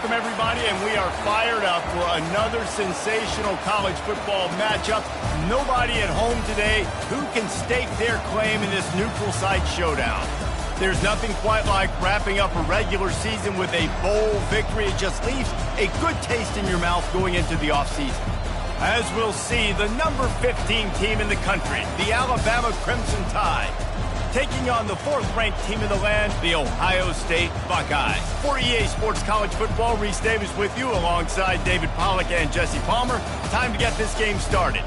Welcome, everybody, and we are fired up for another sensational college football matchup. Nobody at home today who can stake their claim in this neutral site showdown. There's nothing quite like wrapping up a regular season with a bowl victory. It just leaves a good taste in your mouth going into the offseason. As we'll see, the number 15 team in the country, the Alabama Crimson Tide, taking on the 4th-ranked team in the land, the Ohio State Buckeyes. For EA Sports College Football, Reese Davis with you alongside David Pollack and Jesse Palmer. Time to get this game started.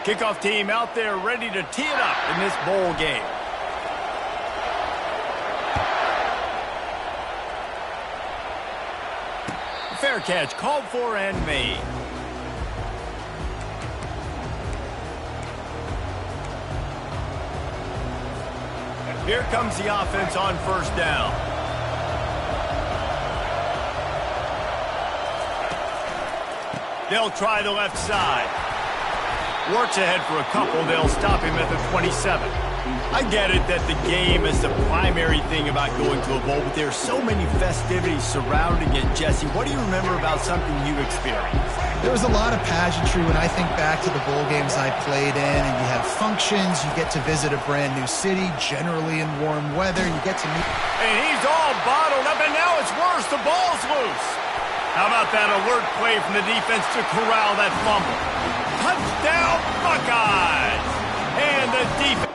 Kickoff team out there ready to tee it up in this bowl game. Fair catch called for and made. Here comes the offense on first down. They'll try the left side. Works ahead for a couple. They'll stop him at the 27. I get it that the game is the primary thing about going to a bowl, but there's so many festivities surrounding it. Jesse, what do you remember about something you experienced? There was a lot of pageantry when I think back to the bowl games I played in, and you have functions, you get to visit a brand new city, generally in warm weather, you get to meet... And he's all bottled up, and now it's worse. The ball's loose. How about that alert play from the defense to corral that fumble? Touchdown, Buckeyes! And the defense...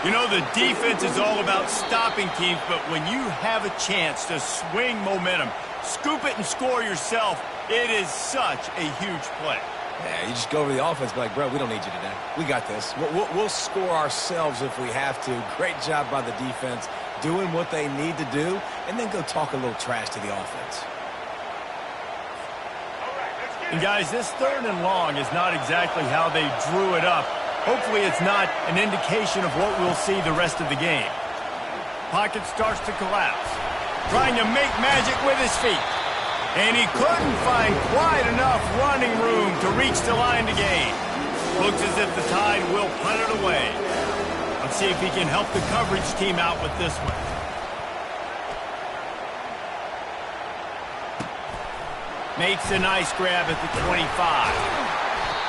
You know, the defense is all about stopping teams, but when you have a chance to swing momentum, scoop it and score yourself, it is such a huge play. Yeah, you just go over to the offense and be like, bro, we don't need you today. We got this. We'll score ourselves if we have to. Great job by the defense doing what they need to do, and then go talk a little trash to the offense. And guys, this 3rd and long is not exactly how they drew it up. Hopefully it's not an indication of what we'll see the rest of the game. Pocket starts to collapse. Trying to make magic with his feet. And he couldn't find quite enough running room to reach the line to gain. Looks as if the Tide will punt it away. Let's see if he can help the coverage team out with this one. Makes a nice grab at the 25.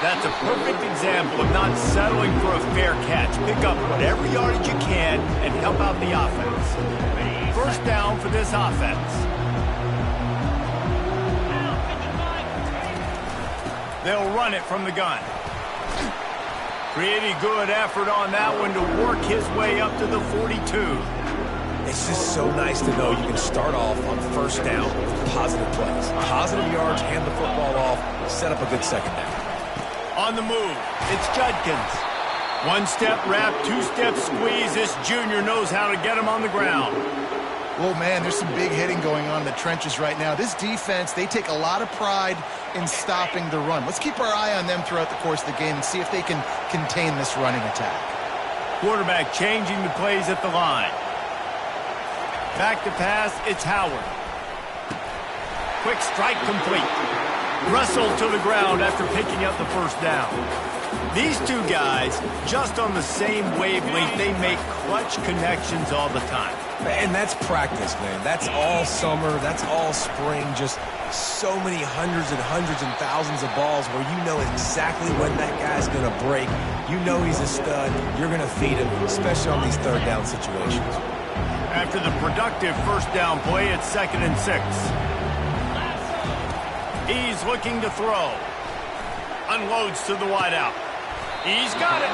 That's a perfect example of not settling for a fair catch. Pick up whatever yardage you can and help out the offense. First down for this offense. They'll run it from the gun. Pretty good effort on that one to work his way up to the 42. It's just so nice to know you can start off on first down with positive plays. Positive yards, hand the football off, set up a good second down. On the move, it's Judkins. 1-step wrap, 2-step squeeze. This junior knows how to get him on the ground. Well, man, there's some big hitting going on in the trenches right now. This defense, they take a lot of pride in stopping the run. Let's keep our eye on them throughout the course of the game and see if they can contain this running attack. Quarterback changing the plays at the line. Back to pass, it's Howard. Quick strike complete. Wrestled to the ground after picking up the first down. These two guys, just on the same wavelength, they make clutch connections all the time. And that's practice, man. That's all summer. That's all spring. Just so many hundreds and thousands of balls where you know exactly when that guy's going to break. You know he's a stud. You're going to feed him, especially on these third down situations. After the productive first down play, it's 2nd and 6. He's looking to throw. Unloads to the wideout. He's got it.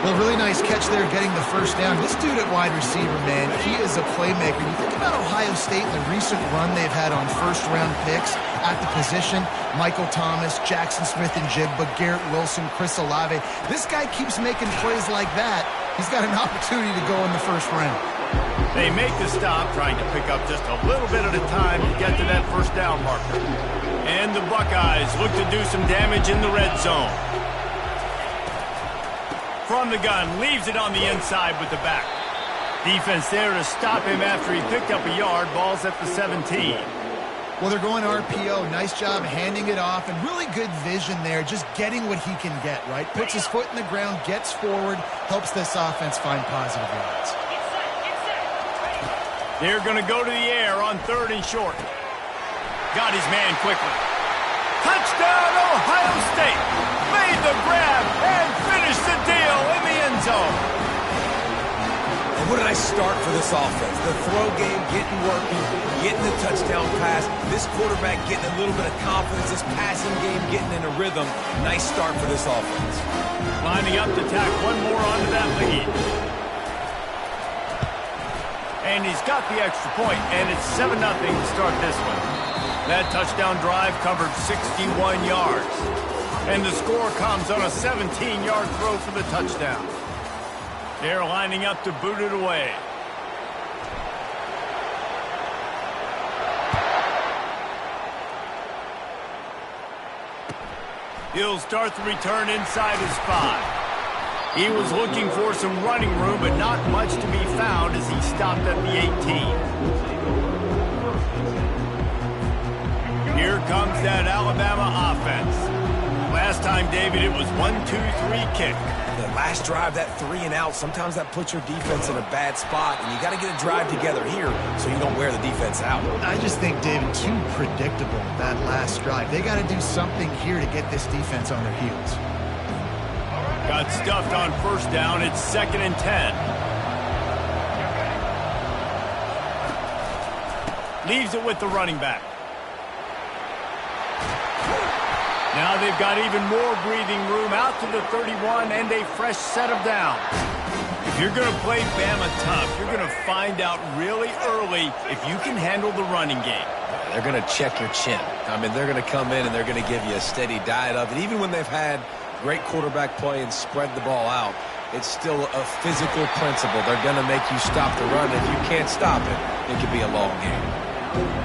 Well, really nice catch there getting the first down. This dude at wide receiver, man, he is a playmaker. You think about Ohio State and the recent run they've had on first-round picks at the position. Michael Thomas, Jackson Smith-Njigba, Garrett Wilson, Chris Olave. This guy keeps making plays like that. He's got an opportunity to go in the first round. They make the stop, trying to pick up just a little bit at a time to get to that first down marker. And the Buckeyes look to do some damage in the red zone. From the gun, leaves it on the inside with the back. Defense there to stop him after he picked up a yard. Ball's at the 17. Well, they're going RPO. Nice job handing it off, and really good vision there, just getting what he can get, right? Puts his foot in the ground, gets forward, helps this offense find positive yards. They're going to go to the air on 3rd and short. Got his man quickly. Touchdown, Ohio State. Made the grab and finished the deal in the end zone. And what did I start for this offense? The throw game getting working, getting the touchdown pass. This quarterback getting a little bit of confidence. This passing game getting in a rhythm. Nice start for this offense. Lining up to tack one more onto that lead. And he's got the extra point, and it's 7-0 to start this one. That touchdown drive covered 61 yards. And the score comes on a 17-yard throw for the touchdown. They're lining up to boot it away. He'll start the return inside his 5. He was looking for some running room, but not much to be found as he stopped at the 18. Here comes that Alabama offense. Last time, David, it was 1-2-3 kick. The last drive, that 3 and out, sometimes that puts your defense in a bad spot, and you got to get a drive together here so you don't wear the defense out. I just think, David, too predictable, that last drive. They got to do something here to get this defense on their heels. Got stuffed on 1st down. It's 2nd and 10. Leaves it with the running back. Now they've got even more breathing room out to the 31 and a fresh set of downs. If you're going to play Bama tough, you're going to find out really early if you can handle the running game. They're going to check your chin. I mean, they're going to come in and they're going to give you a steady diet of it. Even when they've had great quarterback play and spread the ball out, it's still a physical principle. They're going to make you stop the run. If you can't stop it, it could be a long game.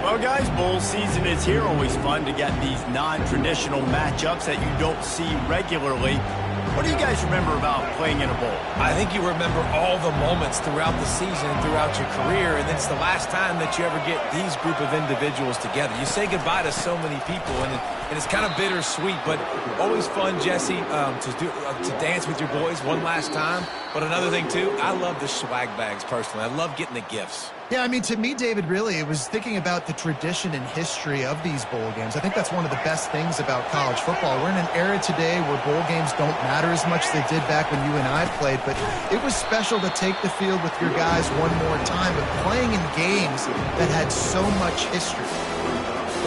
Well, guys, bowl season is here. Always fun to get these non-traditional matchups that you don't see regularly. What do you guys remember about playing in a bowl? I think you remember all the moments throughout the season and throughout your career, and it's the last time that you ever get these group of individuals together. You say goodbye to so many people, and it's kind of bittersweet, but always fun, Jesse, to dance with your boys one last time. But another thing, too, I love the swag bags, personally. I love getting the gifts. Yeah, I mean, to me, David, really, it was thinking about the tradition and history of these bowl games. I think that's one of the best things about college football. We're in an era today where bowl games don't matter as much as they did back when you and I played, but it was special to take the field with your guys one more time, but playing in games that had so much history.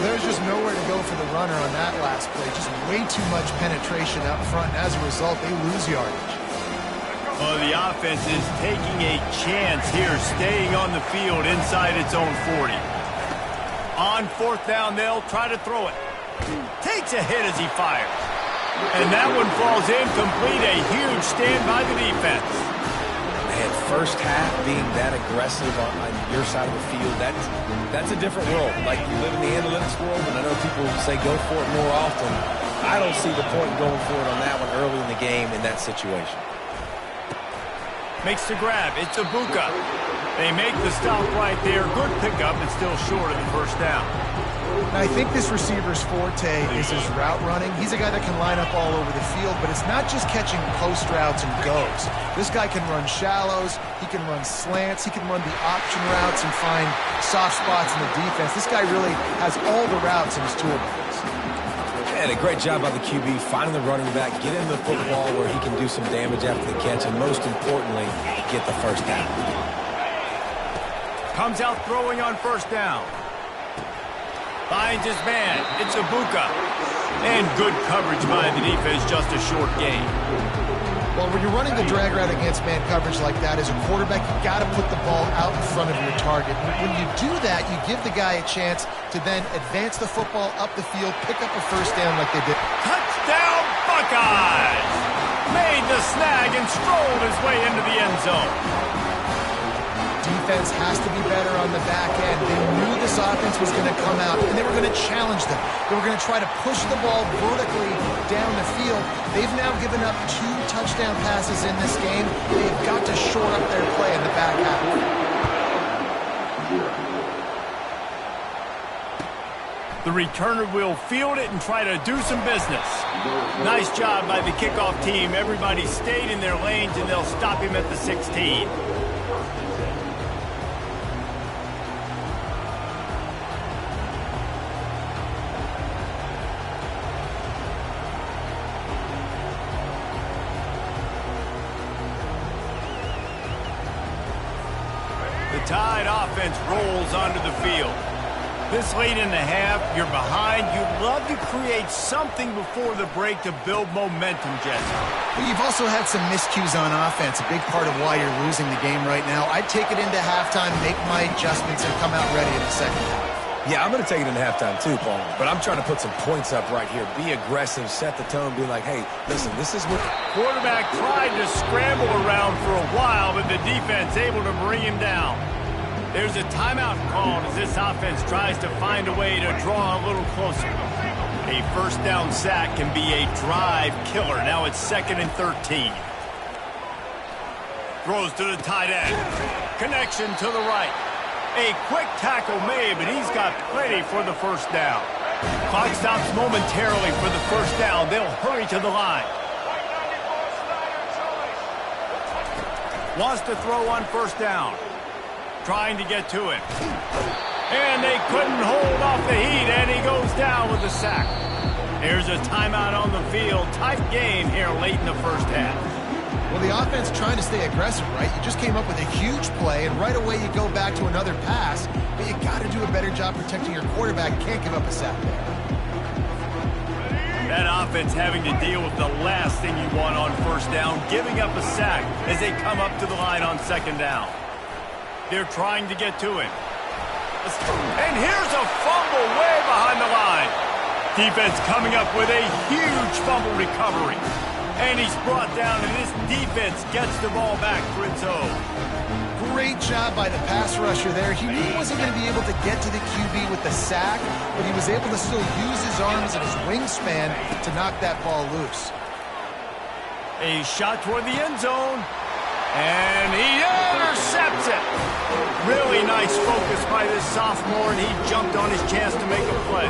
Well, there was just nowhere to go for the runner on that last play. Just way too much penetration up front, and as a result, they lose yardage. Well, the offense is taking a chance here, staying on the field inside its own 40. On 4th down, they'll try to throw it. Takes a hit as he fires. And that one falls incomplete. A huge stand by the defense. Man, first half being that aggressive on your side of the field, that's a different world. Like, you live in the analytics world, and I know people say go for it more often. I don't see the point in going for it on that one early in the game in that situation. Makes the grab. It's Ibuka. They make the stop right there. Good pickup, and still short of the 1st down. Now, I think this receiver's forte is his route running. He's a guy that can line up all over the field, but it's not just catching post routes and goes. This guy can run shallows. He can run slants. He can run the option routes and find soft spots in the defense. This guy really has all the routes in his toolbox. And a great job by the QB, finding the running back, get him the football where he can do some damage after the catch, and most importantly, get the 1st down. Comes out throwing on 1st down. Finds his man. It's Ibuka. And good coverage by the defense, just a short gain. Well, when you're running the drag route against man coverage like that, as a quarterback, you got to put the ball out in front of your target. When you do that, you give the guy a chance to then advance the football up the field, pick up a 1st down like they did. Touchdown, Buckeyes! Made the snag and strolled his way into the end zone. Defense has to be better on the back end. They knew this offense was going to come out, and they were going to challenge them. They were going to try to push the ball vertically down the field. They've now given up 2 touchdown passes in this game. They've got to shore up their play in the back half. The returner will field it and try to do some business. Nice job by the kickoff team. Everybody stayed in their lanes, and they'll stop him at the 16. tide offense rolls onto the field. This late in the half, you're behind. You'd love to create something before the break to build momentum, Jesse. But you've also had some miscues on offense, a big part of why you're losing the game right now. I'd take it into halftime, make my adjustments, and come out ready in the second half. Yeah, I'm going to take it into halftime too, Paul. But I'm trying to put some points up right here. Be aggressive, set the tone, be like, hey, listen, this is what... Quarterback tried to scramble around for a while, but the defense able to bring him down. There's a timeout called as this offense tries to find a way to draw a little closer. A first down sack can be a drive killer. Now it's 2nd and 13. Throws to the tight end. Connection to the right. A quick tackle made, but he's got plenty for the first down. Clock stops momentarily for the first down. They'll hurry to the line. Wants to throw on first down. Trying to get to it. And they couldn't hold off the heat, and he goes down with a sack. There's a timeout on the field. Tight game here late in the first half. Well, the offense trying to stay aggressive, right? You just came up with a huge play, and right away you go back to another pass, but you got to do a better job protecting your quarterback. Can't give up a sack there. That offense having to deal with the last thing you want on first down, giving up a sack as they come up to the line on second down. They're trying to get to him. And here's a fumble way behind the line. Defense coming up with a huge fumble recovery. And he's brought down, and this defense gets the ball back for its own. Great job by the pass rusher there. He knew he wasn't going to be able to get to the QB with the sack, but he was able to still use his arms and his wingspan to knock that ball loose. A shot toward the end zone. And he intercepts it. Really nice focus by this sophomore, and he jumped on his chance to make a play.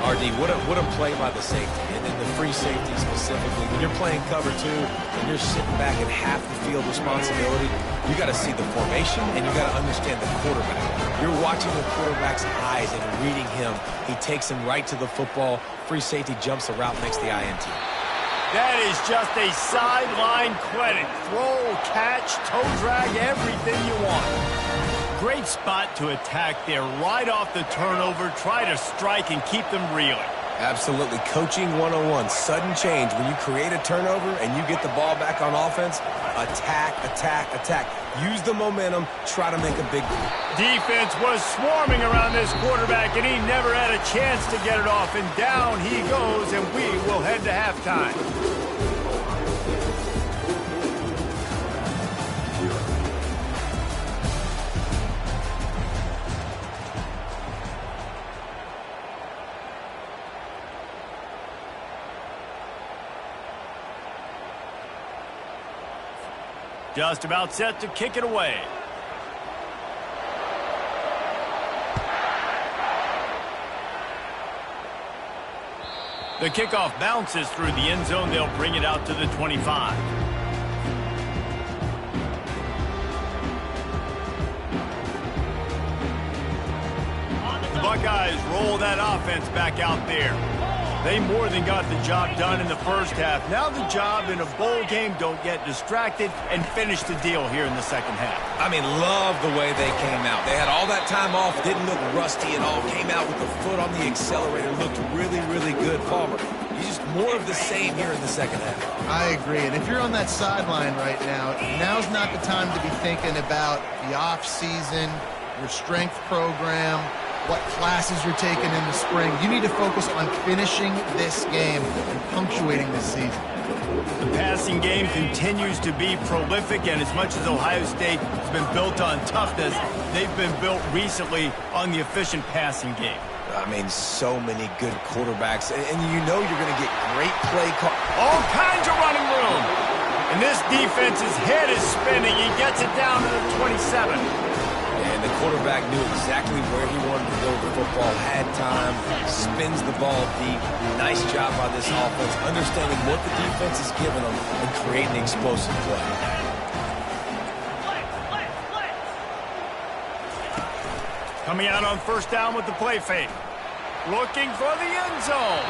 RD, what a play by the safety, and then the free safety specifically. When you're playing cover two and you're sitting back at half the field responsibility, you got to see the formation and you got to understand the quarterback. You're watching the quarterback's eyes and reading him. He takes him right to the football. Free safety jumps the route, makes the INT. That is just a sideline credit. Throw, catch, toe drag, everything you want. Great spot to attack there right off the turnover. Try to strike and keep them reeling. Absolutely. Coaching 101. Sudden change. When you create a turnover and you get the ball back on offense, attack, attack, attack. Use the momentum. Try to make a big play. Defense was swarming around this quarterback, and he never had a chance to get it off. And down he goes, and we will head to halftime. Just about set to kick it away. The kickoff bounces through the end zone. They'll bring it out to the 25. The Buckeyes roll that offense back out there. They more than got the job done in the first half. Now the job in a bowl game, don't get distracted and finish the deal here in the second half. I mean, love the way they came out. They had all that time off, didn't look rusty at all, came out with the foot on the accelerator, looked really, really good. Palmer, you just more of the same here in the second half. I agree, and if you're on that sideline right now, now's not the time to be thinking about the off-season, your strength program, what classes you're taking in the spring. You need to focus on finishing this game and punctuating this season. The passing game continues to be prolific, and as much as Ohio State has been built on toughness, they've been built recently on the efficient passing game. I mean, so many good quarterbacks, and you know you're going to get great play call. All kinds of running room. And this defense's head is spinning. He gets it down to the 27. And the quarterback knew exactly where he wanted to go with the football, had time, spins the ball deep. Nice job by this offense, understanding what the defense is giving them and creating explosive play. Coming out on first down with the play fake. Looking for the end zone.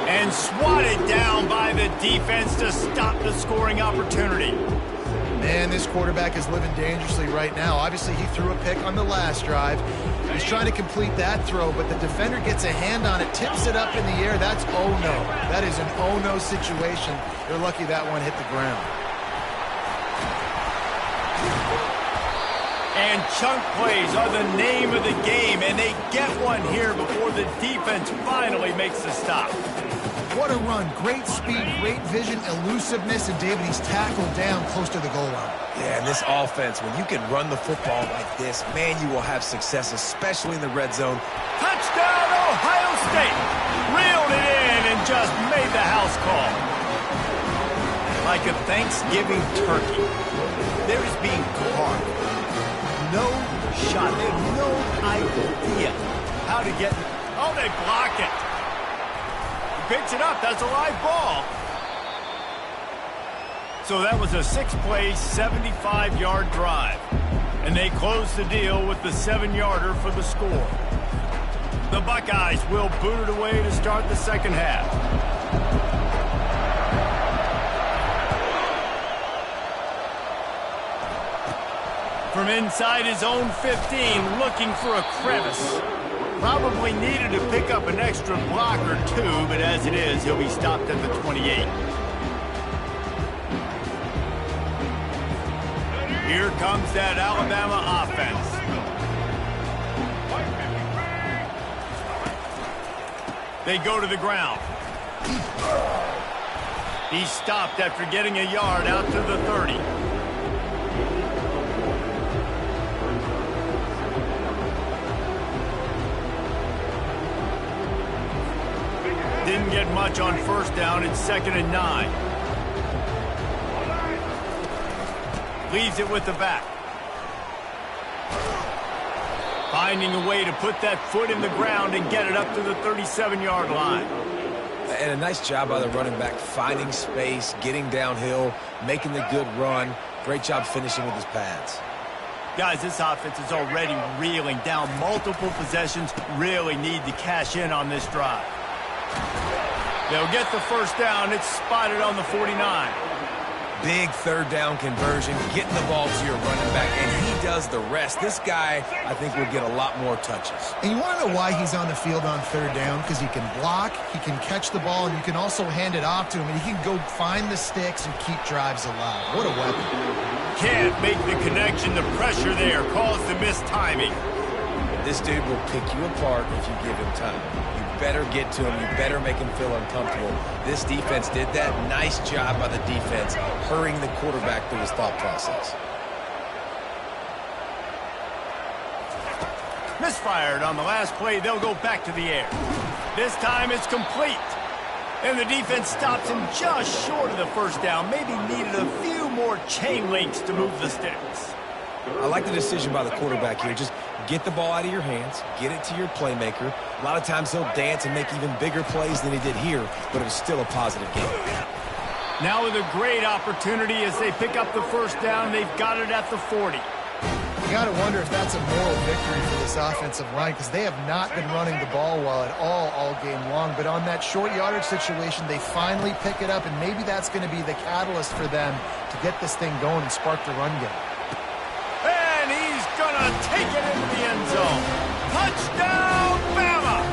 And swatted down by the defense to stop the scoring opportunity. Man, this quarterback is living dangerously right now. Obviously, he threw a pick on the last drive. He's trying to complete that throw, but the defender gets a hand on it, tips it up in the air. That's oh-no. That is an oh-no situation. They're lucky that one hit the ground. And chunk plays are the name of the game, and they get one here before the defense finally makes the stop. What a run. Great speed, great vision, elusiveness, and David, he's tackled down close to the goal line. Yeah, and this offense, when you can run the football like this, man, you will have success, especially in the red zone. Touchdown, Ohio State! Reeled it in and just made the house call. Like a Thanksgiving turkey, there is being carved. No shot. They have no idea how to get... Oh, they block it. Picks it up. That's a live ball. So that was a 6-play, 75-yard drive. And they close the deal with the 7-yarder for the score. The Buckeyes will boot it away to start the second half. From inside his own 15, looking for a crevice. Probably needed to pick up an extra block or two, but as it is, he'll be stopped at the 28. Here comes that Alabama offense. They go to the ground. He stopped after getting a yard out to the 30. Didn't get much on first down. It's 2nd and 9. Leaves it with the back. Finding a way to put that foot in the ground and get it up to the 37-yard line. And a nice job by the running back, finding space, getting downhill, making the good run. Great job finishing with his pads. Guys, this offense is already reeling down multiple possessions. Really need to cash in on this drive. They'll get the first down. It's spotted on the 49. Big third down conversion, getting the ball to your running back, and he does the rest. This guy, I think, will get a lot more touches. And you want to know why he's on the field on third down? Because he can block, he can catch the ball, and you can also hand it off to him, and he can go find the sticks and keep drives alive. What a weapon. Can't make the connection. The pressure there caused the missed timing. This dude will pick you apart if you give him time. You better get to him. You better make him feel uncomfortable. This defense did that. Nice job by the defense, hurrying the quarterback through his thought process. Misfired on the last play. They'll go back to the air. This time it's complete. And the defense stops him just short of the first down. Maybe needed a few more chain links to move the sticks. I like the decision by the quarterback here. Just get the ball out of your hands, get it to your playmaker. A lot of times he'll dance and make even bigger plays than he did here, but it was still a positive game. Now with a great opportunity as they pick up the first down, they've got it at the 40. You got to wonder if that's a moral victory for this offensive line because they have not been running the ball well at all game long. But on that short yardage situation, they finally pick it up, and maybe that's going to be the catalyst for them to get this thing going and spark the run game. And he's going to take it into the end zone. Touchdown, Bama!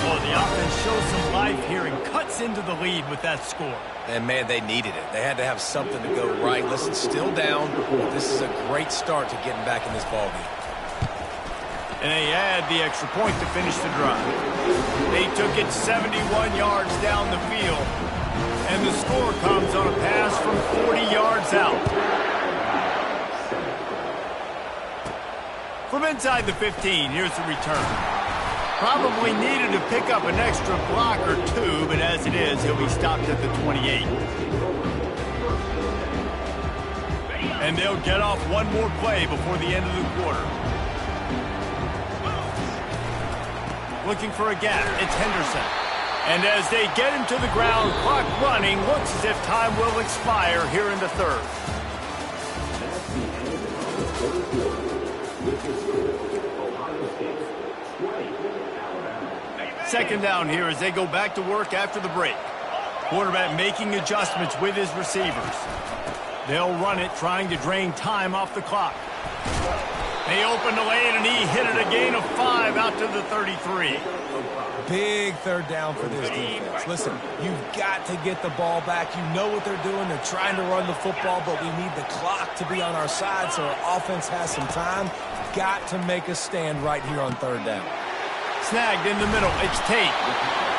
Oh, the offense shows some life here and cuts into the lead with that score. And, man, they needed it. They had to have something to go right. Listen, still down, but this is a great start to getting back in this ballgame. And they add the extra point to finish the drive. They took it 71 yards down the field, and the score comes on a pass from 40 yards out. From inside the 15, here's the return. Probably needed to pick up an extra block or two, but as it is, he'll be stopped at the 28. And they'll get off one more play before the end of the quarter. Looking for a gap, it's Henderson. And as they get him to the ground, clock running, looks as if time will expire here in the third. Second down here as they go back to work after the break. Quarterback making adjustments with his receivers. They'll run it, trying to drain time off the clock. They open the lane, and he hit it a gain of 5 out to the 33. Big third down for this defense. Listen, you've got to get the ball back. You know what they're doing. They're trying to run the football, but we need the clock to be on our side so our offense has some time. Got to make a stand right here on third down. Snagged in the middle. It's Tate.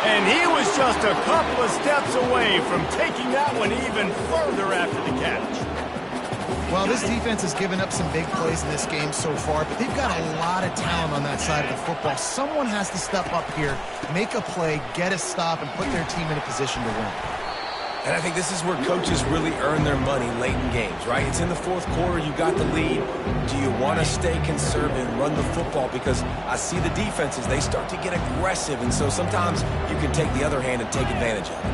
And he was just a couple of steps away from taking that one even further after the catch. Well, this defense has given up some big plays in this game so far, but they've got a lot of talent on that side of the football. Someone has to step up here, make a play, get a stop, and put their team in a position to win. And I think this is where coaches really earn their money late in games, right? It's in the fourth quarter. You got the lead. Do you want to stay conservative and run the football? Because I see the defenses, they start to get aggressive, and so sometimes you can take the other hand and take advantage of it.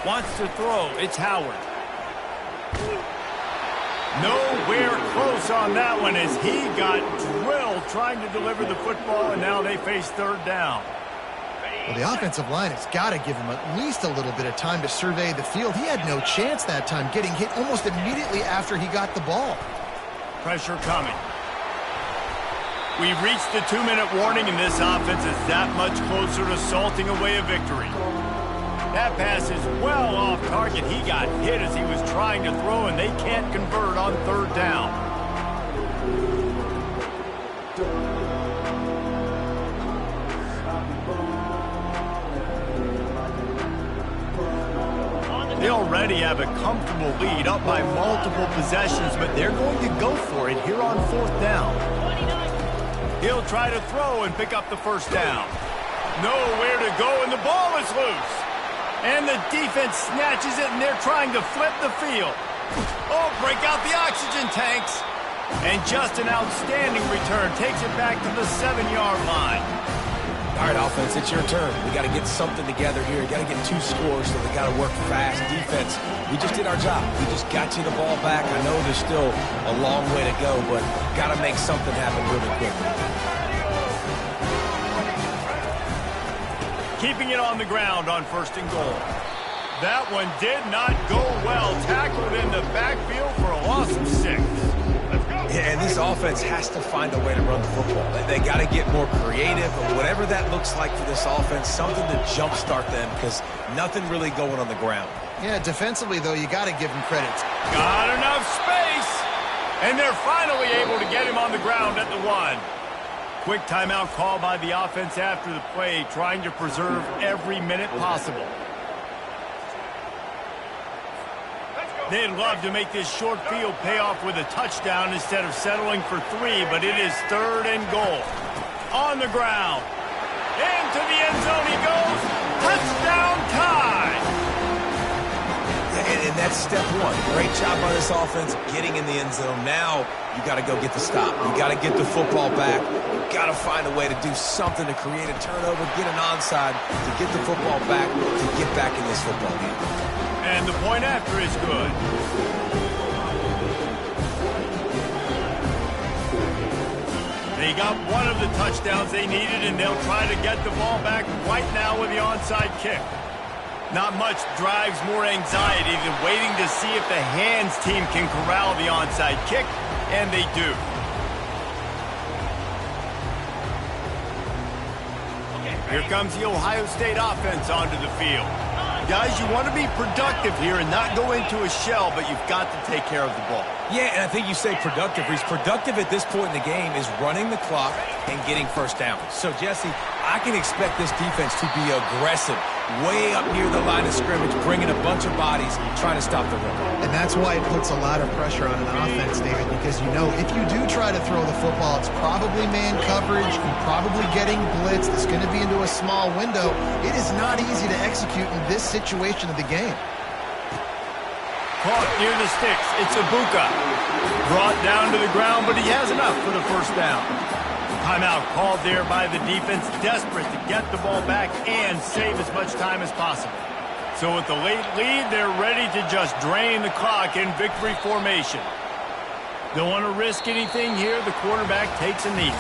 Wants to throw. It's Howard. Nowhere close on that one as he got drilled trying to deliver the football, and now they face third down. Well, the offensive line has got to give him at least a little bit of time to survey the field. He had no chance that time, getting hit almost immediately after he got the ball. Pressure coming. We've reached the 2-minute warning, and this offense is that much closer to salting away a victory. That pass is well off target. He got hit as he was trying to throw, and they can't convert on third down. They already have a comfortable lead, up by multiple possessions, but they're going to go for it here on fourth down. He'll try to throw and pick up the first down. Nowhere to go, and the ball is loose. And the defense snatches it, and they're trying to flip the field. Oh, break out the oxygen tanks. And just an outstanding return. Takes it back to the 7-yard line. All right, offense, it's your turn. We got to get something together here. Got to get 2 scores, so we got to work fast. Defense, we just did our job. We just got you the ball back. I know there's still a long way to go, but got to make something happen really quickly. Keeping it on the ground on first and goal. That one did not go well. Tackled in the backfield for a loss of 6. Let's go. Yeah, and this offense has to find a way to run the football. They got to get more creative, or whatever that looks like for this offense, something to jumpstart them, because nothing really going on the ground. Yeah, defensively, though, you got to give him credit. Got enough space. And they're finally able to get him on the ground at the 1. Quick timeout call by the offense after the play, trying to preserve every minute possible. They'd love to make this short field pay off with a touchdown instead of settling for 3, but it is third and goal. On the ground. Into the end zone he goes. Touchdown time. And that's step 1. Great job by this offense getting in the end zone. Now you got to go get the stop. You got to get the football back. You got to find a way to do something to create a turnover, get an onside, to get the football back, to get back in this football game. And the point after is good. They got one of the touchdowns they needed, and they'll try to get the ball back right now with the onside kick. Not much drives more anxiety than waiting to see if the hands team can corral the onside kick, and they do. Here comes the Ohio State offense onto the field. Guys, you want to be productive here and not go into a shell, but you've got to take care of the ball. Yeah, and I think you say productive. He's productive at this point in the game is running the clock and getting first down. So, Jesse, I can expect this defense to be aggressive, way up near the line of scrimmage, bringing a bunch of bodies, trying to stop the run. And that's why it puts a lot of pressure on an offense, David, because you know if you do try to throw the football, it's probably man coverage, you're probably getting blitzed, it's going to be into a small window. It is not easy to execute in this situation of the game. Caught near the sticks. It's Ibuka. Brought down to the ground, but he has enough for the first down. Timeout called there by the defense, desperate to get the ball back and save as much time as possible. So with the late lead, they're ready to just drain the clock in victory formation. Don't want to risk anything here. The quarterback takes a knee.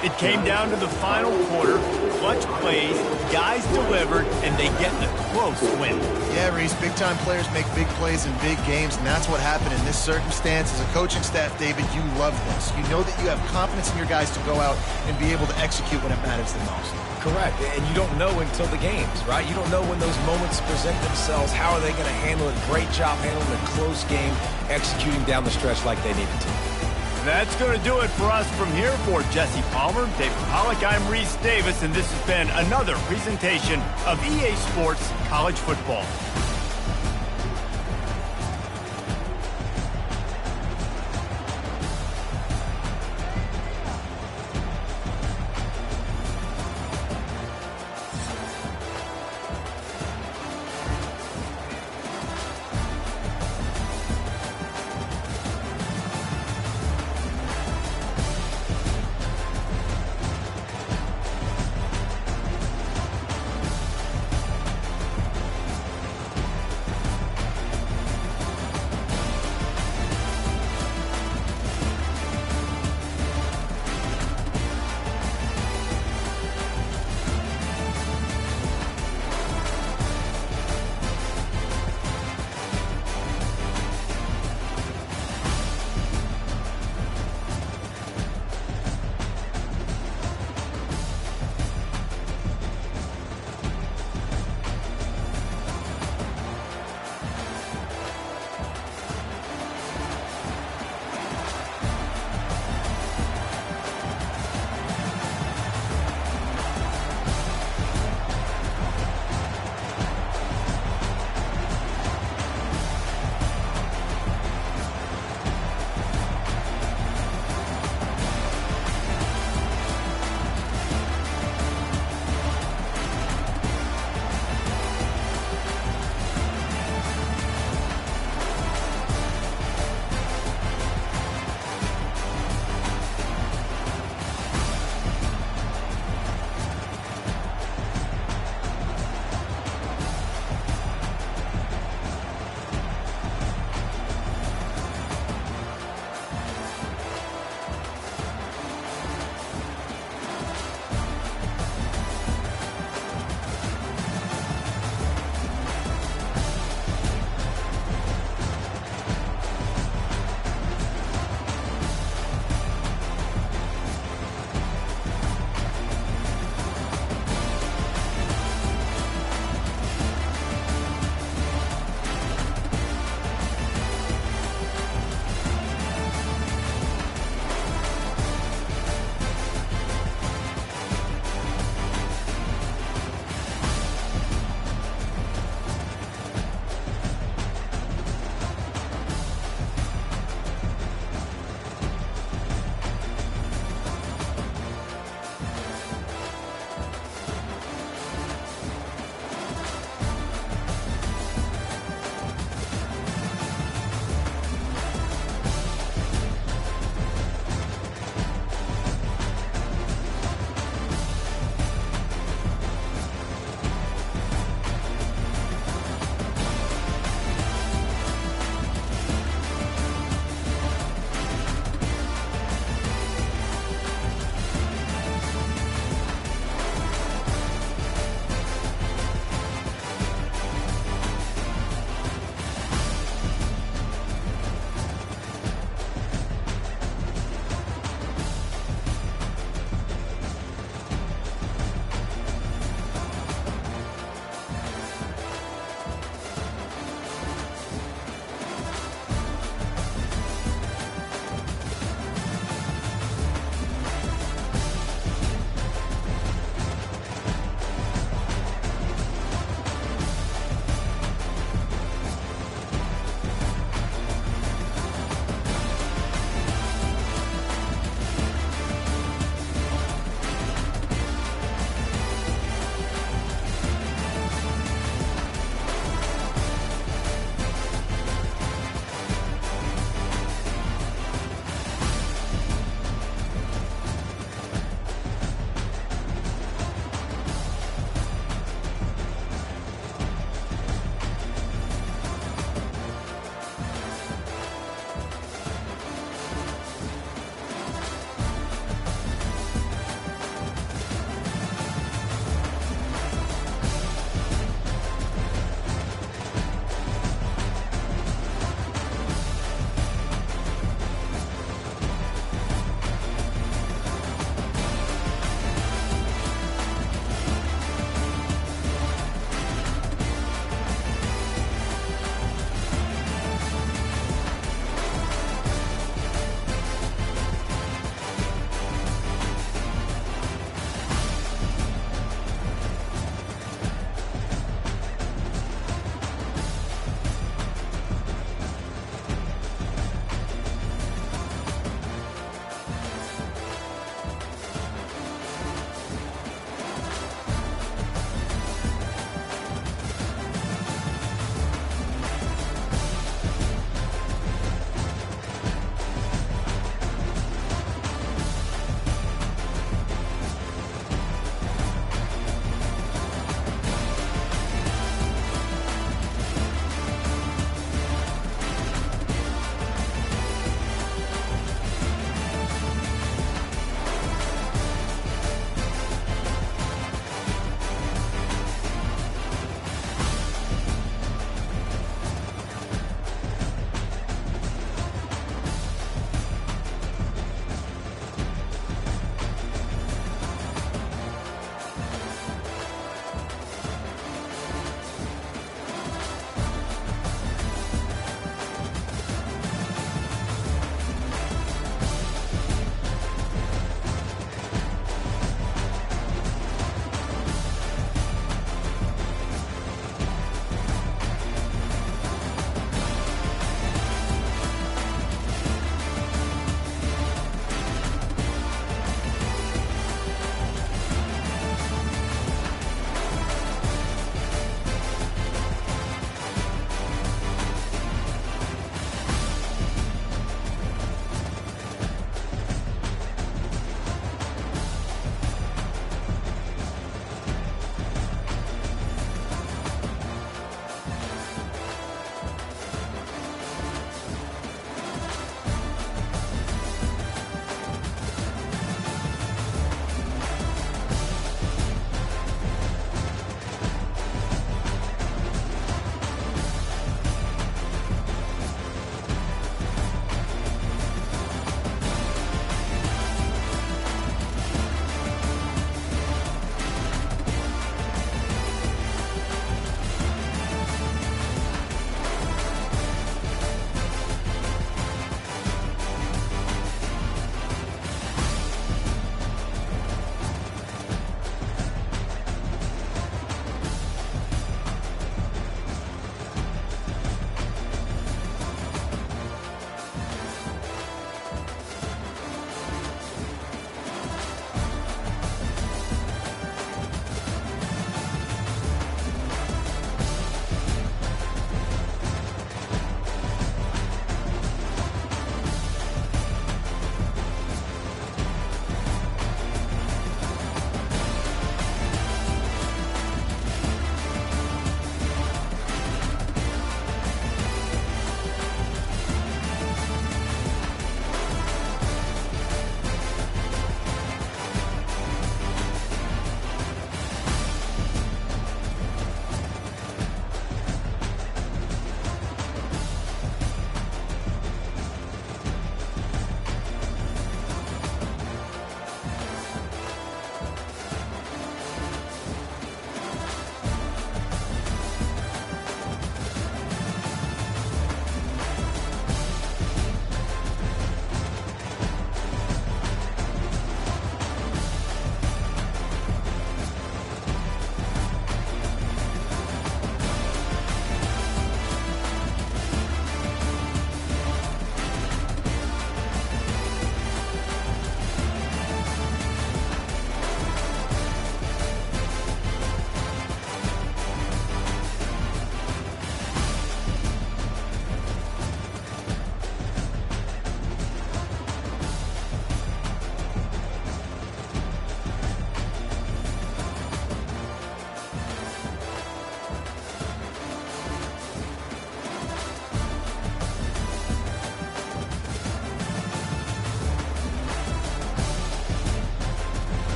It came down to the final quarter. Clutch plays, guys delivered, and they get a close win. Yeah, Reese, big-time players make big plays in big games, and that's what happened in this circumstance. As a coaching staff, David, you love this. You know that you have confidence in your guys to go out and be able to execute when it matters the most. Correct, and you don't know until the games, right? You don't know when those moments present themselves. How are they going to handle it? Great job handling a close game, executing down the stretch like they needed to. That's going to do it for us from here. For Jesse Palmer, David Pollack, I'm Reese Davis, and this has been another presentation of EA Sports College Football.